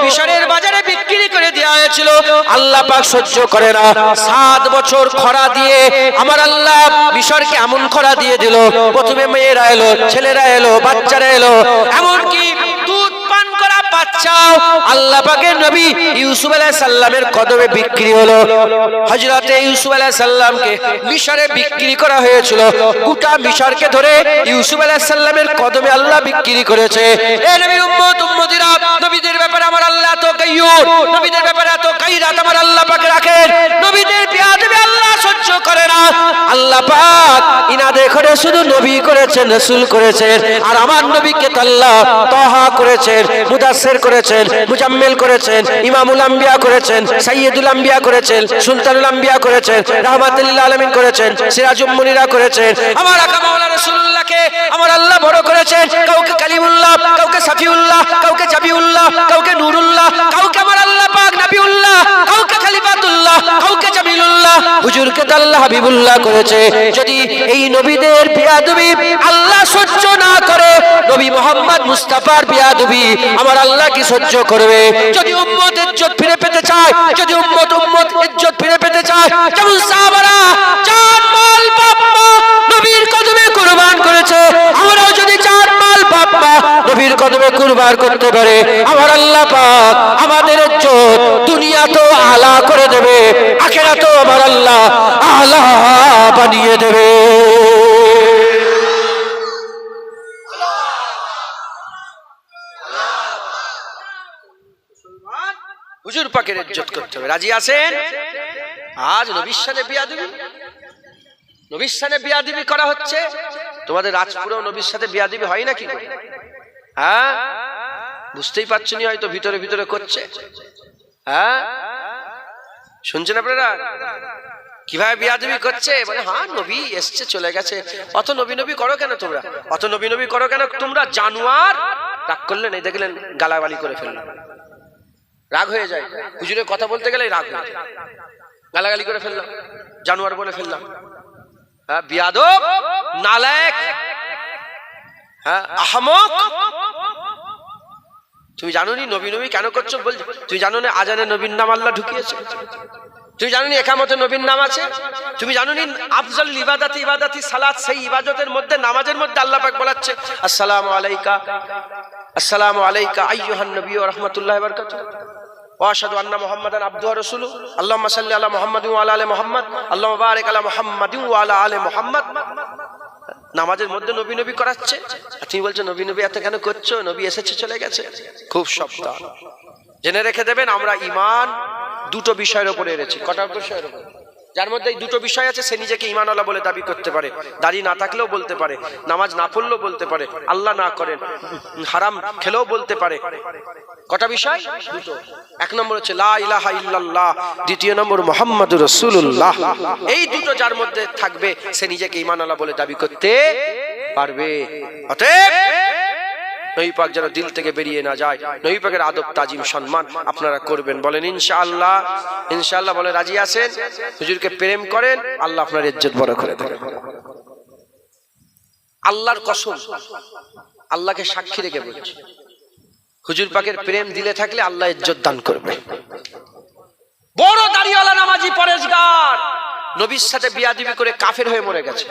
মিশরের বাজারে বিক্রি করে দেওয়া হয়েছিল। আল্লাহ পাক সহ্য করে না, 7 বছর খরা দিয়ে আমার আল্লাহ মিশরকে এমন খরা দিয়ে দিল, প্রথমে মেয়েরা এলো, ছেলেরা এলো, বাচ্চারা এলো, এমনকি দুধ পান করা বাচ্চাও আল্লাহ পাকের নবী ইউসুফ আলাইহিস সালামের কদমে বিক্রি হলো। হযরতে ইউসুফ আলাইহিস সালামকে মিশরে বিক্রি করা হয়েছিল, গোটা মিশরকে ধরে ইউসুফ আলাইহিস সালামের কদমে আল্লাহ বিক্রি করেছে। এই নবীর উম্মত উম্মতিরা নবীদের ব্যাপারে আমার আল্লাহ তো গায়ুর, নবীদের ব্যাপারে এত গায়রাত আমার আল্লাহ পাক রাখেন, নবীদের বিয়াদবি আল্লাহ সহ্য করে না। আল্লাহ পাক ইনাদের ঘরে শুধু নবী করেছেন, রাসূল করেছেন, আর আমার নবীকে আল্লাহ তাহা করেছেন, মুদাসসির করেছেন, মুজাম্মিল করেছেন, ইমামুল আম্বিয়া করেছেন, সাইয়্যিদুল আম্বিয়া করেছেন, সুলতানুল আম্বিয়া করেছেন, রাহমাতুল লিল আলামিন করেছেন, সিরাজুম মুনিরা করেছেন। আমার আকা মাওলানা রাসূলুল্লাহকে আমার আল্লাহ বড় করেছেন, কাউকে কালিমুল্লাহ, কাউকে সাফিউল্লাহ, কাউকে জাবিউল্লাহ, কাউকে নূরুল্লাহ, কাউকে আমার আল্লাহ পাক নবিউল্লাহ, কাউকে খলিফাতুল্লাহ, কাউকে জামিলুল্লাহ, হুজুরকে আল্লাহ হাবিবুল্লাহ করেছে। যদি এই নবীদের বিয়াদবি আল্লাহ সহ্য না করে, নবী মুহাম্মদ মুস্তাফার বিয়াদবি আমার আল্লাহ কি সহ্য করবে? যদি উম্মত ইজ্জত ফিরে পেতে চায়, যদি উম্মত ইজ্জত ফিরে পেতে চায়, যেমন সাহাবারা জান মাল বাপ মা নবীর কদমে কুরবান করেছে, আমরাও যদি জান মাল বাপ মা নবীর কদমে কুরবান করতে পারে, আমার আল্লাহ পাক আমাদের ইজ্জত দুনিয়া তো আলা করে দেবে, আখিরাতেও আমার আল্লাহ আলা বানিয়ে দেবে। হুজুর পাকের ইজ্জত করতে হবে, রাজি আছেন? আজ নবীর সাথে বিয়াদবি, নবীর সাথে বিয়াদবি করা হচ্ছে। তোমাদের রাজপুরেও নবীর সাথে বিয়াদবি হয় নাকি? হ্যাঁ, বুঝতেই পারছেন হয়তো ভিতরে ভিতরে করছে। হ্যাঁ, শুনছেন আপনারা কিভাবে বিয়াদবি করছে? বলে হ্যাঁ নবী এসছে চলে গেছে, অত নবী নবী করো কেন তোমরা, অত নবী নবী করো কেন তোমরা? জানোয়ার রাগ করলেন, এই দেখলেন গালাগালি করে ফেললেন, রাগ হয়ে যায়। হুজুরের কথা বলতে গেলে রাগ হয়ে যায়, গালাগালি করে ফেললাম, জানোয়ার বলে ফেললাম। হ্যাঁ, বিয়াদব, নালায়েক, হ্যাঁ আহমক। তুমি জানো নি নবী নবী কেন করছো? বলছো তুমি জানো না আজানে নবীর নাম আল্লাহ ঢুকিয়েছে? তুমি জানো নি একামতে নবীর নাম আছে? তুমি জানো নি আফজাল ইবাদাতি সালাত, সেই ইবাদতের মধ্যে নামাজের মধ্যে আল্লাহ পাক বলাচ্ছে আসসালামু আলাইকা আইয়ুহান নবী ওয়া রাহমাতুল্লাহি ওয়া বারাকাতুহু ওয়া আশহাদু আন্না মুহাম্মাদান আবদুহু ওয়া রাসূলুহু আল্লাহুম্মা সাল্লি আলা মুহাম্মাদিন ওয়া আলা আলি মুহাম্মাদ আল্লাহুম্মা বারিক আলা মুহাম্মাদিন ওয়া আলা আলি মুহাম্মাদ। নামাজের মধ্যে নবী নবী করাচ্ছে, আর তুমি বলছো নবী নবী এত কেন করছো? নবী এসেছে চলে গেছে। খুব সাবধান, জেনে রেখে দেবেন আমরা ঈমান দুটো বিষয়ের উপরে এনেছি। কটা বিষয়ের উপরে? যার মধ্যে এই দুটো বিষয় আছে সে নিজেকে ঈমানওয়ালা বলে দাবি করতে পারে। দাড়ি না থাকলেও বলতে পারে, নামাজ না পড়লেও বলতে পারে, আল্লাহ না করেন হারাম খেলেও বলতে পারে। কটা বিষয়? দুটো। এক নম্বর হচ্ছে লা ইলাহা ইল্লাল্লাহ, দ্বিতীয় নম্বর মুহাম্মাদুর রাসূলুল্লাহ। এই দুটো যার মধ্যে থাকবে সে নিজেকে ঈমানওয়ালা বলে দাবি করতে পারবে। অতএব নবী পাক যেন দিল থেকে বেরিয়ে না যায়, নবী পাকের আদব তাজিম সম্মান আপনারা করবেন। বলেন ইনশাআল্লাহ। ইনশাআল্লাহ বলে রাজি আছেন? হুজুরকে প্রেম করেন, আল্লাহ আপনার ইজ্জত বড় করে দেবেন। আল্লাহর কসম, আল্লাহকে সাক্ষী রেখে বলছি, হুজুর পাকের প্রেম দিলে থাকলে আল্লাহ ইজ্জত দান করবে। বড় দাড়িওয়ালা নামাজি পরেশগার নবীর সাথে বিয়াদবি করে কাফের হয়ে মরে গেছে,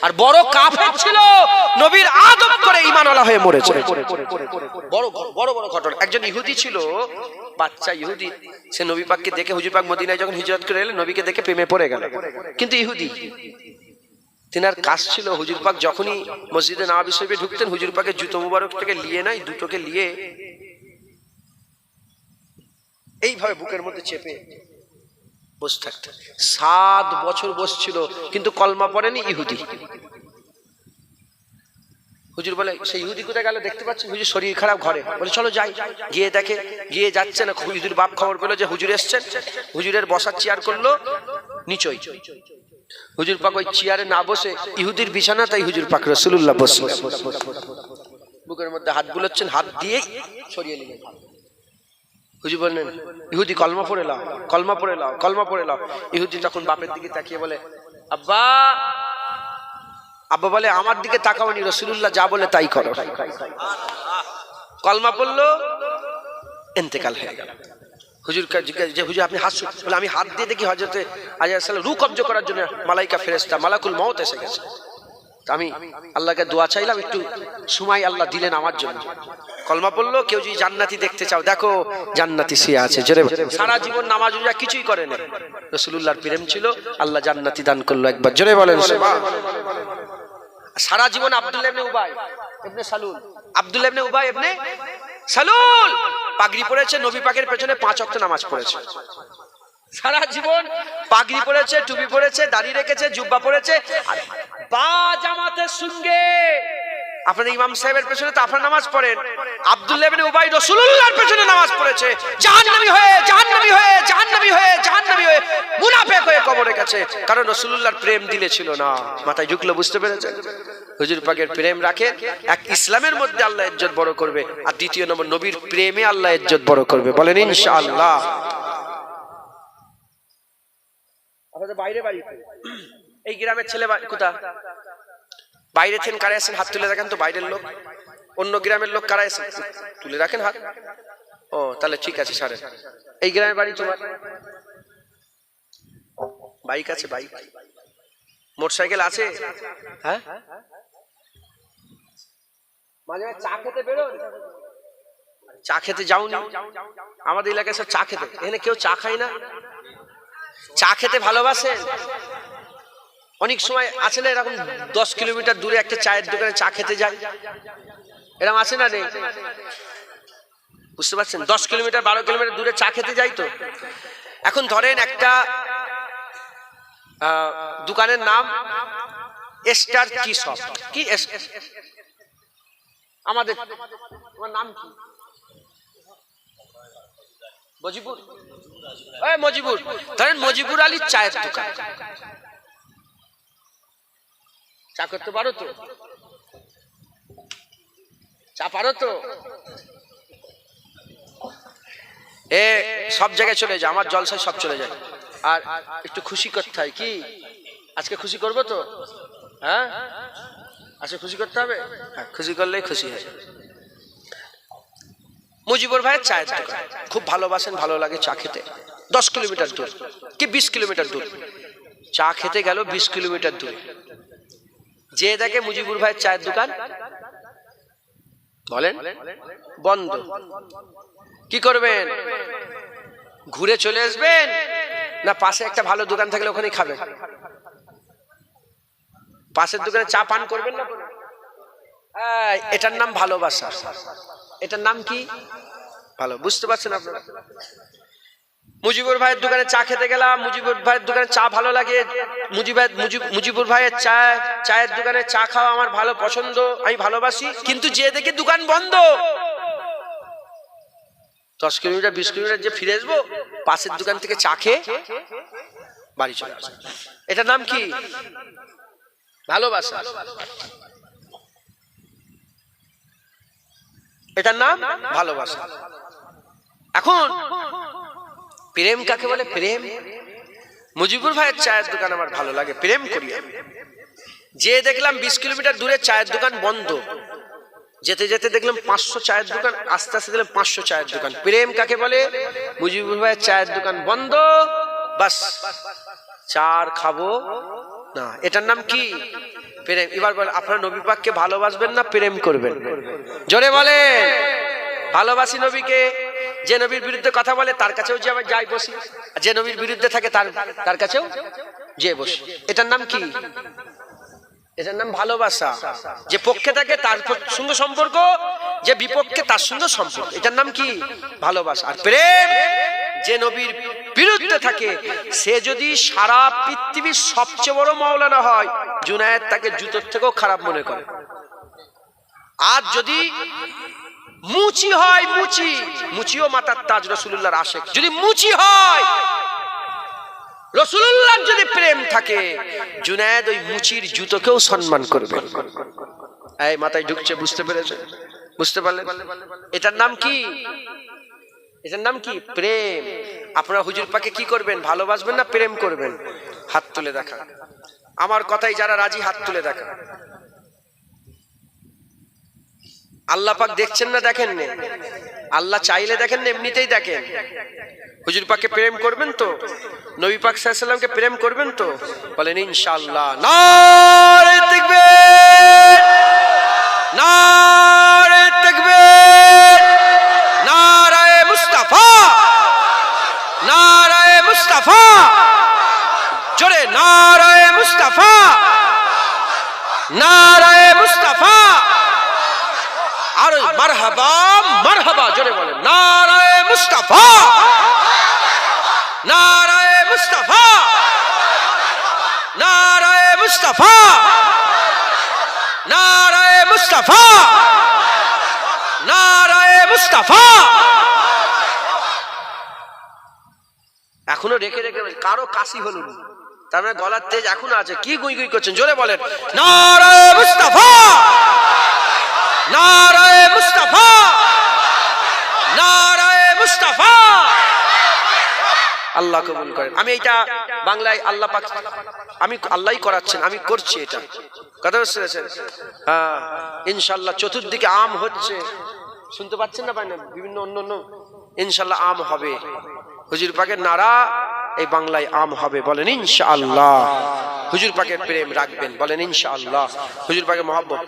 আর বড় কাফের ছিল নবীর আদব করে ঈমানওয়ালা হয়ে মরেছে। বড় বড় বড় ঘটনা। একজন ইহুদি ছিল, বাচ্চা ইহুদি, সে নবী পাককে দেখে, হুজুর পাক মদিনায় যখন হিজরত করে এলেন নবীকে দেখে প্রেমে পড়ে গেল। কিন্তু ইহুদি, তিনার কাজ ছিল হুজুর পাক যখনই মসজিদে নববী শরীফে ঢুকতেন হুজুর পাকের জুতো মুবারক থেকে লিয়ে নাই, দুটোকে লিয়ে এইভাবে বুকের মধ্যে চেপে বসে থাকতে। 7 বছর বসছিল, কিন্তু কলমা পড়েনি, ইহুদি। হুজুর বলে সেই ইহুদি কোথায় গেল দেখতে পাচ্ছেন? হুজুর শরীর খারাপ, ঘরে। বলে চলো যাই। গিয়ে দেখে, গিয়ে যাচ্ছে না, হুজুর বাপ খবর পেলো যে হুজুর এসছেন। হুজুরের বসার চেয়ার করলো নিচই। হুজুর পাক ওই চেয়ারে না বসে ইহুদির বিছানা, তাই হুজুর পাক রাসূলুল্লাহ বসলেন। বুকের মধ্যে হাত বুলোচ্ছেন, হাত দিয়ে সরিয়ে নিলেন। হুজুর বললেন ইহুদি কলমা পড়ে লাও, কলমা পড়ে লাও, কলমা পড়ে লাও। ইহুদি তখন বাপের দিকে তাকিয়ে বলে আব্বা। আব্বা বলে আমার দিকে তাকাওনি, রাসূলুল্লাহ যা বলে তাই করো। কলমা পড়লো, ইন্তেকাল হয়ে গেল। হুজুর জিজ্ঞাসা যে হুজুর আপনি হাত, বলে আমি হাত দিয়ে দেখি হযরতে আইয়ুব সাল্লাল্লাহু রূহ কবজ করার জন্য মালাইকা ফেরেশতা মালাকুল মউত এসে গেছে। আমি আল্লাহকে দোয়া চাইলাম, একটু সময় আল্লাহ দিলেন আমার জন্য। কলমা পড়লো, কেউ যদি জান্নাতি দেখতে চাও দেখো জান্নাতি শুয়ে আছে। সারা জীবন নামাজ রোজা কিছুই করে না, রাসূলুল্লাহর প্রেম ছিল, আল্লাহ জান্নাতি দান করলো। একবার জোরে বলেন সারা জীবন আব্দুল্লাহ ইবনে উবাই ইবনে সালুল, আব্দুল্লাহ ইবনে উবাই ইবনে সালুল পাগড়ি পরেছে, নবী পাকের পেছনে 5 ওয়াক্ত নামাজ পড়েছে। সারা জীবন পাগড়ি পরেছে, টুপি পরেছে, দাড়ি রেখেছে, জুব্বা পরেছে, বা জামাতের সঙ্গে আপনাদের ইমাম সাহেবের পেছনে তো আপনারা নামাজ পড়েন। আব্দুল্লাহ ইবনে উবাই রাসূলুল্লাহর পেছনে নামাজ পড়েছে, জাহান্নামী হয়ে জাহান্নামী হয়ে জাহান্নামী হয়ে জাহান্নামী হয়ে মুনাফিক হয়ে কবরে গেছে, কারণ রাসূলুল্লাহর প্রেম দিলে ছিল না। মাথায় ঢুকলো, বুঝতে পেরেছেন? হুজুর পাকের প্রেম রাখেন, এক ইসলামের মধ্যে আল্লাহ ইজ্জত বড় করবে, আর দ্বিতীয় নম্বর নবীর প্রেমে আল্লাহ ইজ্জত বড় করবে। বলেন ইনশাআল্লাহ। আপনাদের বাইরে বাড়ি, এই গ্রামের ছেলে কোথা? বাইরে থেকে কারা এসেছেন হাত তুলে রাখেন তো। বাইরের লোক, অন্য গ্রামের লোক কারা এসেছেন তুলে রাখেন হাত। ও তাহলে ঠিক আছে সারে। এই গ্রামের বাড়ি তোমার? বাইক আছে? বাইক, মোটরসাইকেল আছে? হ্যাঁ, মাঝে মাঝে চা খেতে বেরো। চা খেতে যাওনি? আমাদের এলাকায় সব চা খেতে, এখানে কেউ চা খায় না। চা খেতে ভালোবাসেন? অনেক সময় আছে না এরকম 10 কিলোমিটার দূরে একটা চায়ের দোকানে চা খেতে যায়, এরকম আছে না? নেই? বুঝতে পারছেন? 10 কিলোমিটার 12 কিলোমিটার দূরে চা খেতে যাই তো। এখন ধরেন একটা দোকানের নাম স্টার টি শপ। কি আমাদের, তোমার নাম কি? মজিবুর? মজিবুর, ধরেন মজিবুর আলীর চায়ের দোকান। চা করতে পারো তো? চা পারো তো? সব জায়গায় চলে যায়, আমার জলসায় সব চলে যায়। আর একটু খুশি করতে হয়। কি আজকে খুশি করবো তো? হ্যাঁ, আজকে খুশি করতে হবে। হ্যাঁ, খুশি করলেই খুশি হয়। মুজিবুর ভাইয়ের চায়ের দোকান, খুব ভালোবাসেন, ভালো লাগে চা খেতে। 10 কিলোমিটার দূর কি 20 কিলোমিটার দূর, চা খেতে গেল 20 কিলোমিটার দূরে, যে দেখে মুজিবুর ভাইয়ের চায়ের দোকান বলেন বন্ধ। কি করবেন? ঘুরে চলে আসবেন না পাশে একটা ভালো দোকান থাকলে ওখানেই খাবেন? পাশের দোকানে চা পান করবেন না? এটার নাম ভালোবাসা। এটার নাম কি? ভালো, বুঝতে পারছেন আপনারা? মুজিবুর ভাইয়ের দোকানে চা খেতে গেলাম, মুজিবুর ভাইয়ের দোকানে চা ভালো লাগে, মুজিবুর ভাইয়ের চায়ের দোকানে চা খাওয়া আমার ভালো পছন্দ, আমি ভালোবাসি, কিন্তু যে দেখে দোকান বন্ধ, 10 কিলোমিটার 20 কিলোমিটার যে ফিরে আসবো, পাশের দোকান থেকে চা খেয়ে বাড়ি চলে আসবো। এটার নাম কি? ভালোবাসা। এটার নাম ভালোবাসা। এখন প্রেম কাকে বলে? প্রেম, মুজিবুর ভাইয়ের চায়ের দোকান আমার ভালো লাগে, প্রেম করি। যে দেখলাম 20 কিলোমিটার দূরে চায়ের দোকান বন্ধ, যেতে যেতে দেখলাম 500 চায়ের দোকান, আস্তে আস্তে দেখলাম 500 চায়ের দোকান। প্রেম কাকে বলে? মুজিবুর ভাইয়ের চায়ের দোকান বন্ধ, বাস চা খাবো না। এটার নাম কি? প্রেম। এবার বলে আপনারা নবী পাককে ভালোবাসবেন না প্রেম করবেন? জোরে বলেন। ভালোবাসি নবীকে। যে নবীর বিরুদ্ধে কথা বলে তার কাছেও যাই বসি, যে নবীর বিরুদ্ধে থাকে তার কাছেও যে বসি। এটার নাম কি? এটার নাম ভালোবাসা। যে পক্ষে থাকে তার সঙ্গে সম্পর্ক, যে বিপক্ষে তার সঙ্গে সম্পর্ক, এটার নাম কি? ভালোবাসা। আর প্রেম, যে নবীর বিরুদ্ধে থাকে সে যদি সারা পৃথিবীর সবচেয়ে বড় মাওলানা হয়, জুনায়েদ তাকে জুতোর থেকেও খারাপ মনে করে। আর যদি মুচি হয়, মুচিও মাতার তাজ, রাসূলুল্লাহর আশিক যদি মুচি হয়, রাসূলুল্লাহর যদি প্রেম থাকে, জুনায়েদ ওই মুচির জুতোকেও সম্মান করবে। এই মাথায় ঢুকছে? বুঝতে পেরেছে? বুঝতে পারলেন? এটার নাম কি? এটার নাম কি? প্রেম। আপনারা হুজুর পাকে কি করবেন? ভালোবাসবেন না প্রেম করবেন? হাত তুলে দেখা। আমার কথাই যারা রাজি হাত তুলে দেখা। আল্লাহ পাক দেখছেন না দেখেন না? আল্লাহ চাইলে দেখেন না, এমনিতেই দেখেন। হুজুর পাককে প্রেম করবেন তো? নবী পাক সাল্লাল্লাহু আলাইহি সাল্লামকে প্রেম করবেন তো? বলেন ইনশাআল্লাহ। নারে তাকবীর, নারে তাকবীর, নারায়ে মুস্তাফা, নারায়ে মুস্তাফা, জোরে নারায়ে মুস্তাফা, নারায়ে মুস্তাফা। আর মারহাবা মারহাবা জোরে বলেন নারায়ে মুস্তাফা, নারায়ে মুস্তাফা, নারায়ে মুস্তাফা, নারায়ে মুস্তাফা, নারায়ে মুস্তাফা। এখনো রেখে রেখে কারো কাশি হলো না, তার মানে গলার তেজ এখনো আছে। কি গুই গুই করছেন? জোরে বলেন নারায়ে মুস্তাফা, নারায়ে মুস্তাফা, নারায়ে মুস্তাফা। আল্লাহ কবুল করেন। আমি এটা বাংলায় আল্লাহ পাক, আমি আল্লাহই করাচ্ছেন, আমি করছি এটা। কথা বুঝছেন? হ্যাঁ ইনশাআল্লাহ। চতুর্দিকে আম হচ্ছে, শুনতে পাচ্ছেন না? পাই না? বিভিন্ন অন্য ইনশাআল্লাহ আম হবে। হুজুর পাকের নারা এই বাংলায় আম হবে। বলেন ইনশাআল্লাহ। হুজুর পাকের প্রেম রাখবেন, বলেন ইনশাআল্লাহ। হুজুর পাকের মহব্বত।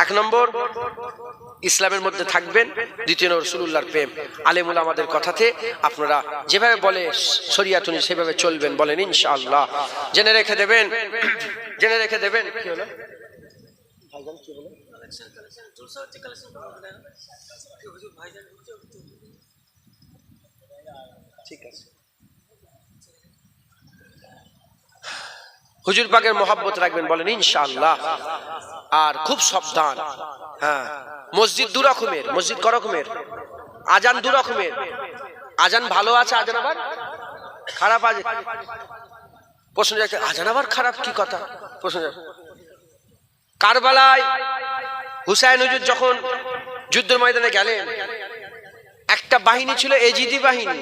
1 নম্বর ইসলামের মধ্যে থাকবেন। 2 নম্বর রাসূলুল্লাহর প্রেম। আলেম ওলামাদের কথাতে আপনারা যেভাবে বলে শরিয়াত অনুযায়ী সেভাবে চলবেন, বলেন ইনশাআল্লাহ। জেনে রেখে দেবেন, জেনে রেখে দেবেন। কি হলো ভাইজান? কি হলো? ঠিক আছে। হুজুর পাকের মহব্বত রাখবেন, বলেন ইনশাআল্লাহ। আর খুব সাবধান। হ্যাঁ, মসজিদ 2 রকমের। মসজিদ ক রকমের? আজান 2 রকমের। আজান ভালো আছে, আজান আবার খারাপ আছে। প্রশ্ন যাচ্ছে আজান আবার খারাপ, কি কথা? প্রশ্ন কারবালায় হুসাইন হুজুর যখন যুদ্ধের ময়দানে গেলেন, একটা বাহিনী ছিল এজিদি বাহিনী।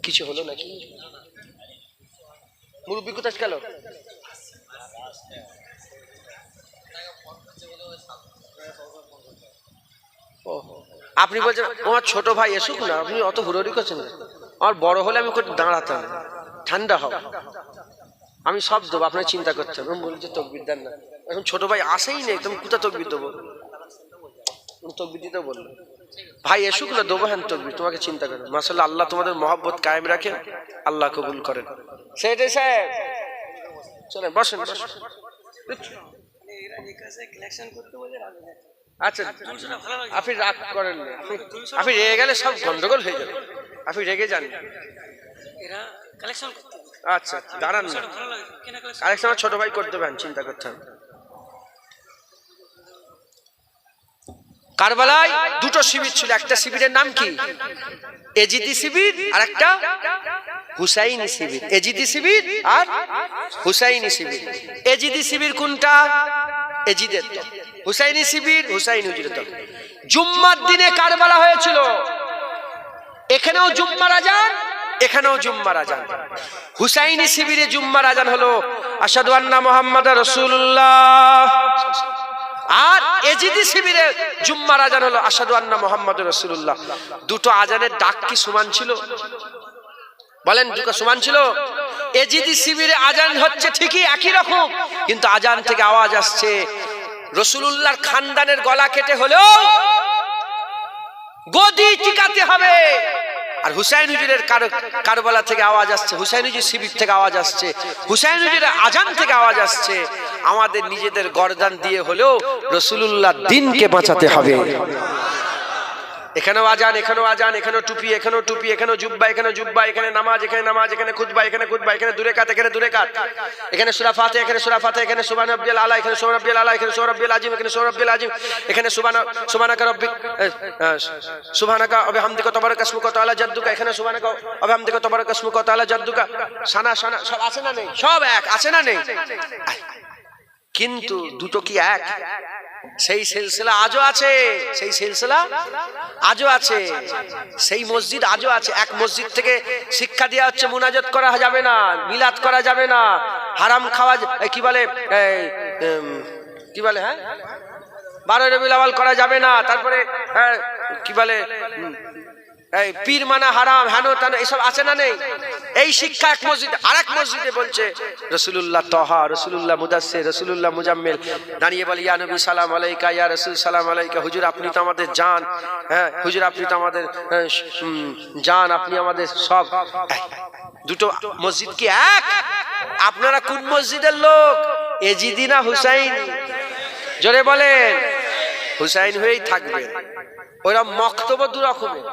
কিছু হলো নাকি? মুরব্বী কোথায় গেল? ও আপনি বলছেন আমার ছোট ভাই এসুক না, আপনি অত হুড়োড়ি করছেন না। আমার বড় হলে আমি দাঁড়াতাম, ঠান্ডা হব, আমি সব দেবো, আপনার চিন্তা করতে হবে। বলছে তকবির দেন না, এখন ছোট ভাই আসেই নেই, তুমি কোথায় তকবির দেবো? তকবির দিতে বললো ভাই এসুক না, দেবো হ্যাঁ তকবির, তোমাকে চিন্তা করো। মাশাআল্লাহ, আল্লাহ তোমাদের মহব্বত কায়েম রাখেন, আল্লাহ কবুল করেন। সেটাই সাহেব, চলেন বসেন বসেন। আচ্ছা আপনি রাগ করেন না, আপনি রেগে গেলে সব গন্ডগোল হয়ে যাবে, আপনি রেগে যান। আচ্ছা দাঁড়ান না, কালেকশন ছোট ভাই করতে পারেন, চিন্তা করতে হবে। কারবালায় দুটো শিবির ছিল, একটা শিবিরের নাম কি এজিদি শিবির, আর একটা হুসাইনি শিবির। এজিদি শিবির আর হুসাইনি শিবির। এজিদি শিবির কোনটা? এজিদের দল। হুসাইনি শিবির হুসাইন হুজুরের দল। জুম্মার দিনে কারবালা হয়েছিল, এখানেও জুম্মার আজান, এখানেও জুম্মার আজান। হুসাইনি শিবিরে জুম্মার আজান হলো আশহাদু আন্না মুহাম্মাদার রাসূলুল্লাহ, আর এজিদি শিবিরে জুম্মার আজান হলো আশহাদু আন্না মুহাম্মাদুর রাসূলুল্লাহ। দুটো আজানের ডাক কি সমান ছিল? বলেন দুটো সমান ছিল? এজিদি শিবিরে আজান হচ্ছে ঠিকই একই রকম, কিন্তু আজান থেকে আওয়াজ আসছে রাসূলুল্লাহর খানদানের গলা কেটে হলেও গদি টিকাতে হবে। আর হুসাইন হুজুরের কারবালা থেকে আওয়াজ আসছে, হুসাইন হুজুর শিবির থেকে আওয়াজ আসছে, হুসাইন হুজুরের আজান থেকে আওয়াজ আসছে আমাদের নিজেদের গর্দান দিয়ে হলেও রাসূলুল্লাহর দ্বীনকে বাঁচাতে হবে। এখানেও আজান, এখানেও আজান, এখানেও টুপি, এখানেও টুপি, এখানেও জুব্বা, এখানেও জুব্বা, এখানে নামাজ, এখানে নামাজ, এখানে খুতবা, এখানে খুতবা, এখানে দুরে কাত, এখানে দুরে কাত, এখানে সূরা ফাতিহা, এখানে সূরা ফাতিহা, এখানে সুবহান রাব্বিয়াল আলা, এখানে সুবহান রাব্বিয়াল আলা, এখানে সুবহান রাব্বিয়াল আযীম, এখানে সুবহান রাব্বিয়াল আযীম, এখানে সুবহানাকা রাব্বিক সুবহানাকা ওয়া বিহামদিকা তাবারাকা ইসমুকা ওয়া তাআলা জাদ্দুকা, এখানে সুবহানাকা ওয়া বিহামদিকা তাবারাকা ইসমুকা ওয়া তাআলা জাদ্দুকা। সানা সানা সব আছে না নেই? সব এক আছে না নেই? কিন্তু দুটো কি এক? সেই সিলসিলা আজও আছে, সেই সিলসিলা আজও আছে, সেই মসজিদ আজও আছে। এক মসজিদ থেকে শিক্ষা দেওয়া হচ্ছে মুনাজাত করা যাবে না, মিলাদ করা যাবে না, হারাম খাওয়া কি বলে কি বলে হ্যাঁ 12 রবিউল আউয়াল করা যাবে না, তারপরে কি বলে এই পীর মানা হারাম, হেন তেন, এসব আছে না নেই? এই শিক্ষা এক মসজিদ, আর এক মসজিদে বলছে রাসূলুল্লাহ তাহা, রাসূলুল্লাহ মুদাসসির, রাসূলুল্লাহ মুজাম্মিল দাঁড়িয়ে বলে ইয়া নবী সালাম আলাইকা, ইয়া রাসূল সালাম আলাইকা, হুজুর আপনি তো আমাদের জান, হ্যাঁ হুজুর আপনি তো আমাদের জান, আপনি আমাদের সব। দুটো মসজিদ কি এক? আপনারা কোন মসজিদের লোক? এজিদি না হুসাইন? জোরে বলেন। হুসাইন হয়েই থাকবে। ওরা মক্তব্য দু রকমের,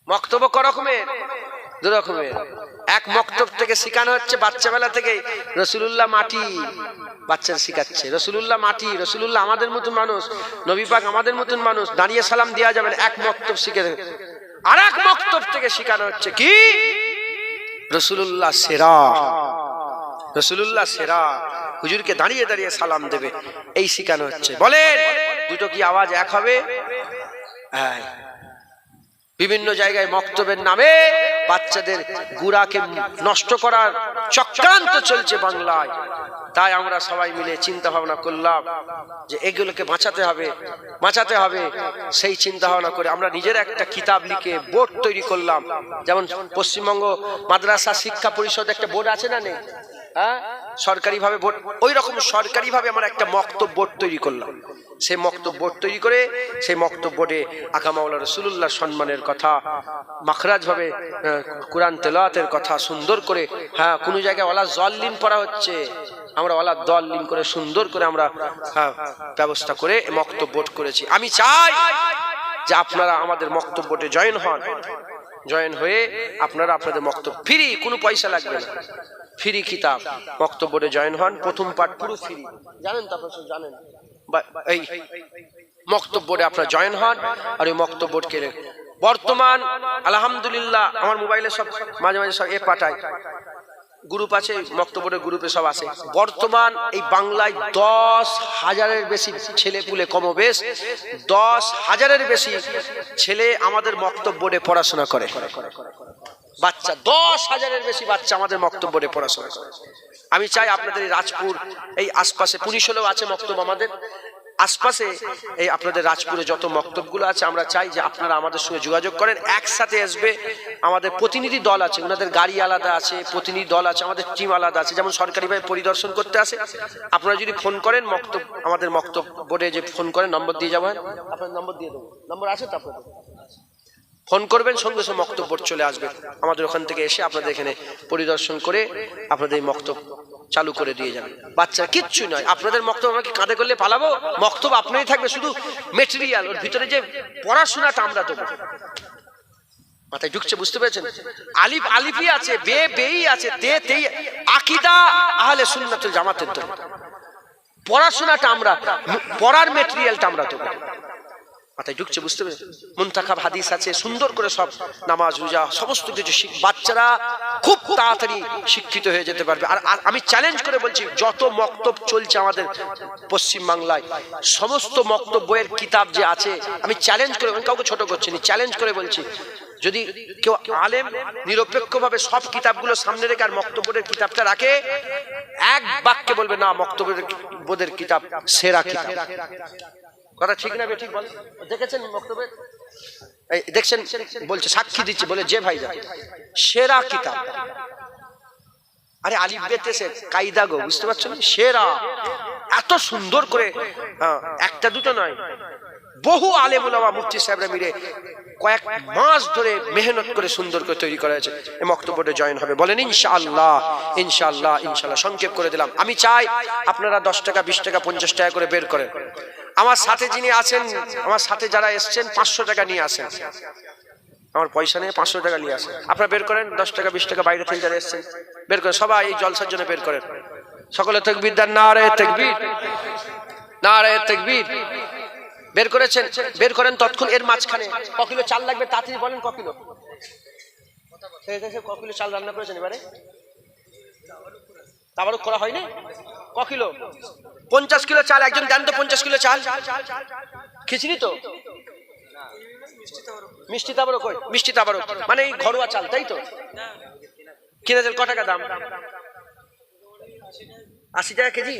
মক্তব্য ক রকমের? দু রকমের। এক মক্তব থেকে শেখানো হচ্ছে বাচ্চাবেলা থেকে রাসূলুল্লাহ মাটি, বাচ্চারা শিখাচ্ছে রাসূলুল্লাহ মাটি, রাসূলুল্লাহ আমাদের মতন মানুষ, নবী পাক আমাদের মতন মানুষ, দাঁড়িয়ে সালাম দেওয়া যাবে না। এক মক্তব শিখে। আর এক মক্তব থেকে শেখানো হচ্ছে কি রাসূলুল্লাহ সেরা, রাসূলুল্লাহ সেরা, হুজুরকে দাঁড়িয়ে দাঁড়িয়ে সালাম দেবে, এই শেখানো হচ্ছে। বলেন দুটো কি আওয়াজ এক হবে? হ্যাঁ। বিভিন্ন জায়গায় মক্তবের নামে বাচ্চাদের গুড়াকে নষ্ট করার চক্রান্ত চলছে বাংলায়। তাই আমরা সবাই মিলে চিন্তা ভাবনা করলাম যে এগুলোকে বাঁচাতে হবে, বাঁচাতে হবে। সেই চিন্তা ভাবনা করে আমরা নিজের একটা কিতাব লিখে বোর্ড তৈরি করলাম। যেমন পশ্চিমবঙ্গ মাদ্রাসা শিক্ষা পরিষদ একটা বোর্ড আছে না নেই? হ্যাঁ, সরকারি ভাবে বোর্ড, ওই রকম সরকারি ভাবে আমরা একটা মক্তব বোর্ড তৈরি করলাম। সেই মক্তব বোর্ড তৈরি করে সেই মক্তব বোর্ডে আকা মাওলানা রাসূলুল্লাহ সম্মানের কথা, মাখরাজ ভাবে কোরআন তেলাওয়াতের কথা সুন্দর করে, হ্যাঁ কোনো জায়গায় ওয়ালা জল্লিন পড়া হচ্ছে, আমরা ওয়ালা দল্লিন করে সুন্দর করে আমরা ব্যবস্থা করে মক্তব বোর্ড করেছি। আমি চাই যে আপনারা আমাদের মক্তব বোর্ডে জয়েন হন, জয়েন হয়ে আপনারা আপনাদের মক্তব ফ্রি, কোনো পয়সা লাগবে না, ফ্রি কিতাব মক্তব বোর্ডে জয়েন হন। প্রথম পাঠ পুরো ফ্রি, জানেন তো আপনারা জানেন। এই মক্তব বোর্ডে আপনারা জয়েন হন। আর ওই মক্তব বোর্ডকে বর্তমান আলহামদুলিল্লাহ আমার মোবাইলে সব মাঝে মাঝে সব পাঠায়, গ্রুপ আছে, মক্তব বোর্ডের গ্রুপে সব আছে। বর্তমান এই বাংলায় 10,000-এর বেশি ছেলে পুলে, কমবেশ 10,000-এর বেশি ছেলে আমাদের মক্তব বোর্ডে পড়াশোনা করে। বাচ্চা 10,000-এর বেশি বাচ্চা আমাদের মক্তব বোর্ডে পড়াশোনা করে। আমি চাই আপনাদের এই রাজপুর এই আশপাশে 19 আছে মক্তব আমাদের, আশপাশে এই আপনাদের রাজপুরে যত মক্তবগুলো আছে, আমরা চাই যে আপনারা আমাদের সঙ্গে যোগাযোগ করেন। একসাথে আসবে, আমাদের প্রতিনিধি দল আছে, ওনাদের গাড়ি আলাদা আছে, প্রতিনিধি দল আছে, আমাদের টিম আলাদা আছে। যেমন সরকারিভাবে পরিদর্শন করতে আসে, আপনারা যদি ফোন করেন মক্তব, আমাদের মক্তব বোর্ডে যে ফোন করেন, নম্বর দিয়ে যাবেন, আপনার নম্বর দিয়ে দেবো, নম্বর আছে তো আপনাদের, ফোন করবেন, সঙ্গে সঙ্গে মক্তব বোর্ড চলে আসবে আমাদের ওখান থেকে এসে আপনাদের এখানে পরিদর্শন করে আপনাদের এই মক্তব চালু করে দিয়ে যাবে। বাচ্চা কিচ্ছু নয়, আপনাদের মক্তব আমরা কি কাঁধে করলে পালাবো? মক্তব আপনারই থাকবে, শুধু মেটেরিয়াল, ওর ভিতরে যে পড়াশোনাটা আমরা দেবো। মাথায় ঢুকছে, বুঝতে পেরেছেন? আলিফ আলিফই আছে, বে বেই আছে, তে তেই, আকীদা আহলে সুন্নাতুল জামাতের তো পড়াশোনাটা আমরা, পড়ার মেটেরিয়ালটা আমরা দেবো। মাথায় ঢুকছে, বুঝতে পেরেছেন? মুনতাখাব হাদিস আছে, সুন্দর করে সব নামাজ রোজা সমস্ত কিছু বাচ্চারা খুব তাড়াতাড়ি শিক্ষিত হয়ে যেতে পারবে। আর আমি চ্যালেঞ্জ করে বলছি, যত মক্তব চলছে আমাদের পশ্চিম বাংলায়, সমস্ত মক্তব বইয়ের কিতাব যে আছে, আমি চ্যালেঞ্জ করে, আমি কাউকে ছোট করছি না, চ্যালেঞ্জ করে বলছি, যদি কেউ আলেম নিরপেক্ষভাবে সব কিতাবগুলো সামনে রেখে আর মক্তব বোর্ডের কিতাবটা রাখে, এক বাক্যে বলবে না মক্তব বোর্ডের কিতাব সেরা কিতাব। কথা ঠিক না ঠিক বল? দেখেছেন মক্তবে, এই দেখছেন, বলছে সাক্ষী দিচ্ছে, বলে যে ভাই সেরা কিতাব। আরে আলিফ বেতে সে কায়দা গো, বুঝতে পারছো না? সেরা, এত সুন্দর করে, একটা দুটো নয়, বহু আলেম ওলামা মুফতি সাহেবরা মিলে কয়েক মাস ধরে মেহনত করে সুন্দর করে তৈরি করা হয়েছে। এই মক্তব বোর্ডে জয়েন হবে, বলেন ইনশাআল্লাহ। ইনশাআল্লাহ, ইনশাআল্লাহ সংক্ষেপ করে দিলাম। আমি চাই আপনারা 10 টাকা 20 টাকা 50 টাকা করে বের করেন। আমার সাথে যিনি আছেন, আমার সাথে যারা এসছেন, 500 টাকা নিয়ে আসেন। আমার পয়সা নেই, 500 টাকা নিয়ে আসেন। আপনারা বের করেন, 10 টাকা 20 টাকা বাইরে থেকে যারা এসছেন বের করেন। সবাই এই জলসার জন্য বের করেন। সকলে তাকবীর দেন, নারে তাকবীর, নারে তাকবীর। বের করেছেন, বের করেন তৎক্ষণ। এর মাঝখানে ক কিলো চাল লাগবে তাড়াতাড়ি বলেন, ক কিলো? ক কিলো চাল রান্না করেছেন এবারে? তাবারুক করা হয়নি? ক কিলো? 50 কিলো চাল। একজন দেন তো 50 কিলো চাল। খিচড়ি তো, মিষ্টি তাবারুক কই? মিষ্টি তাবারুক মানে এই ঘরোয়া চাল, তাই তো? কিনা চাল ক টাকা দাম? 80 টাকা কেজি।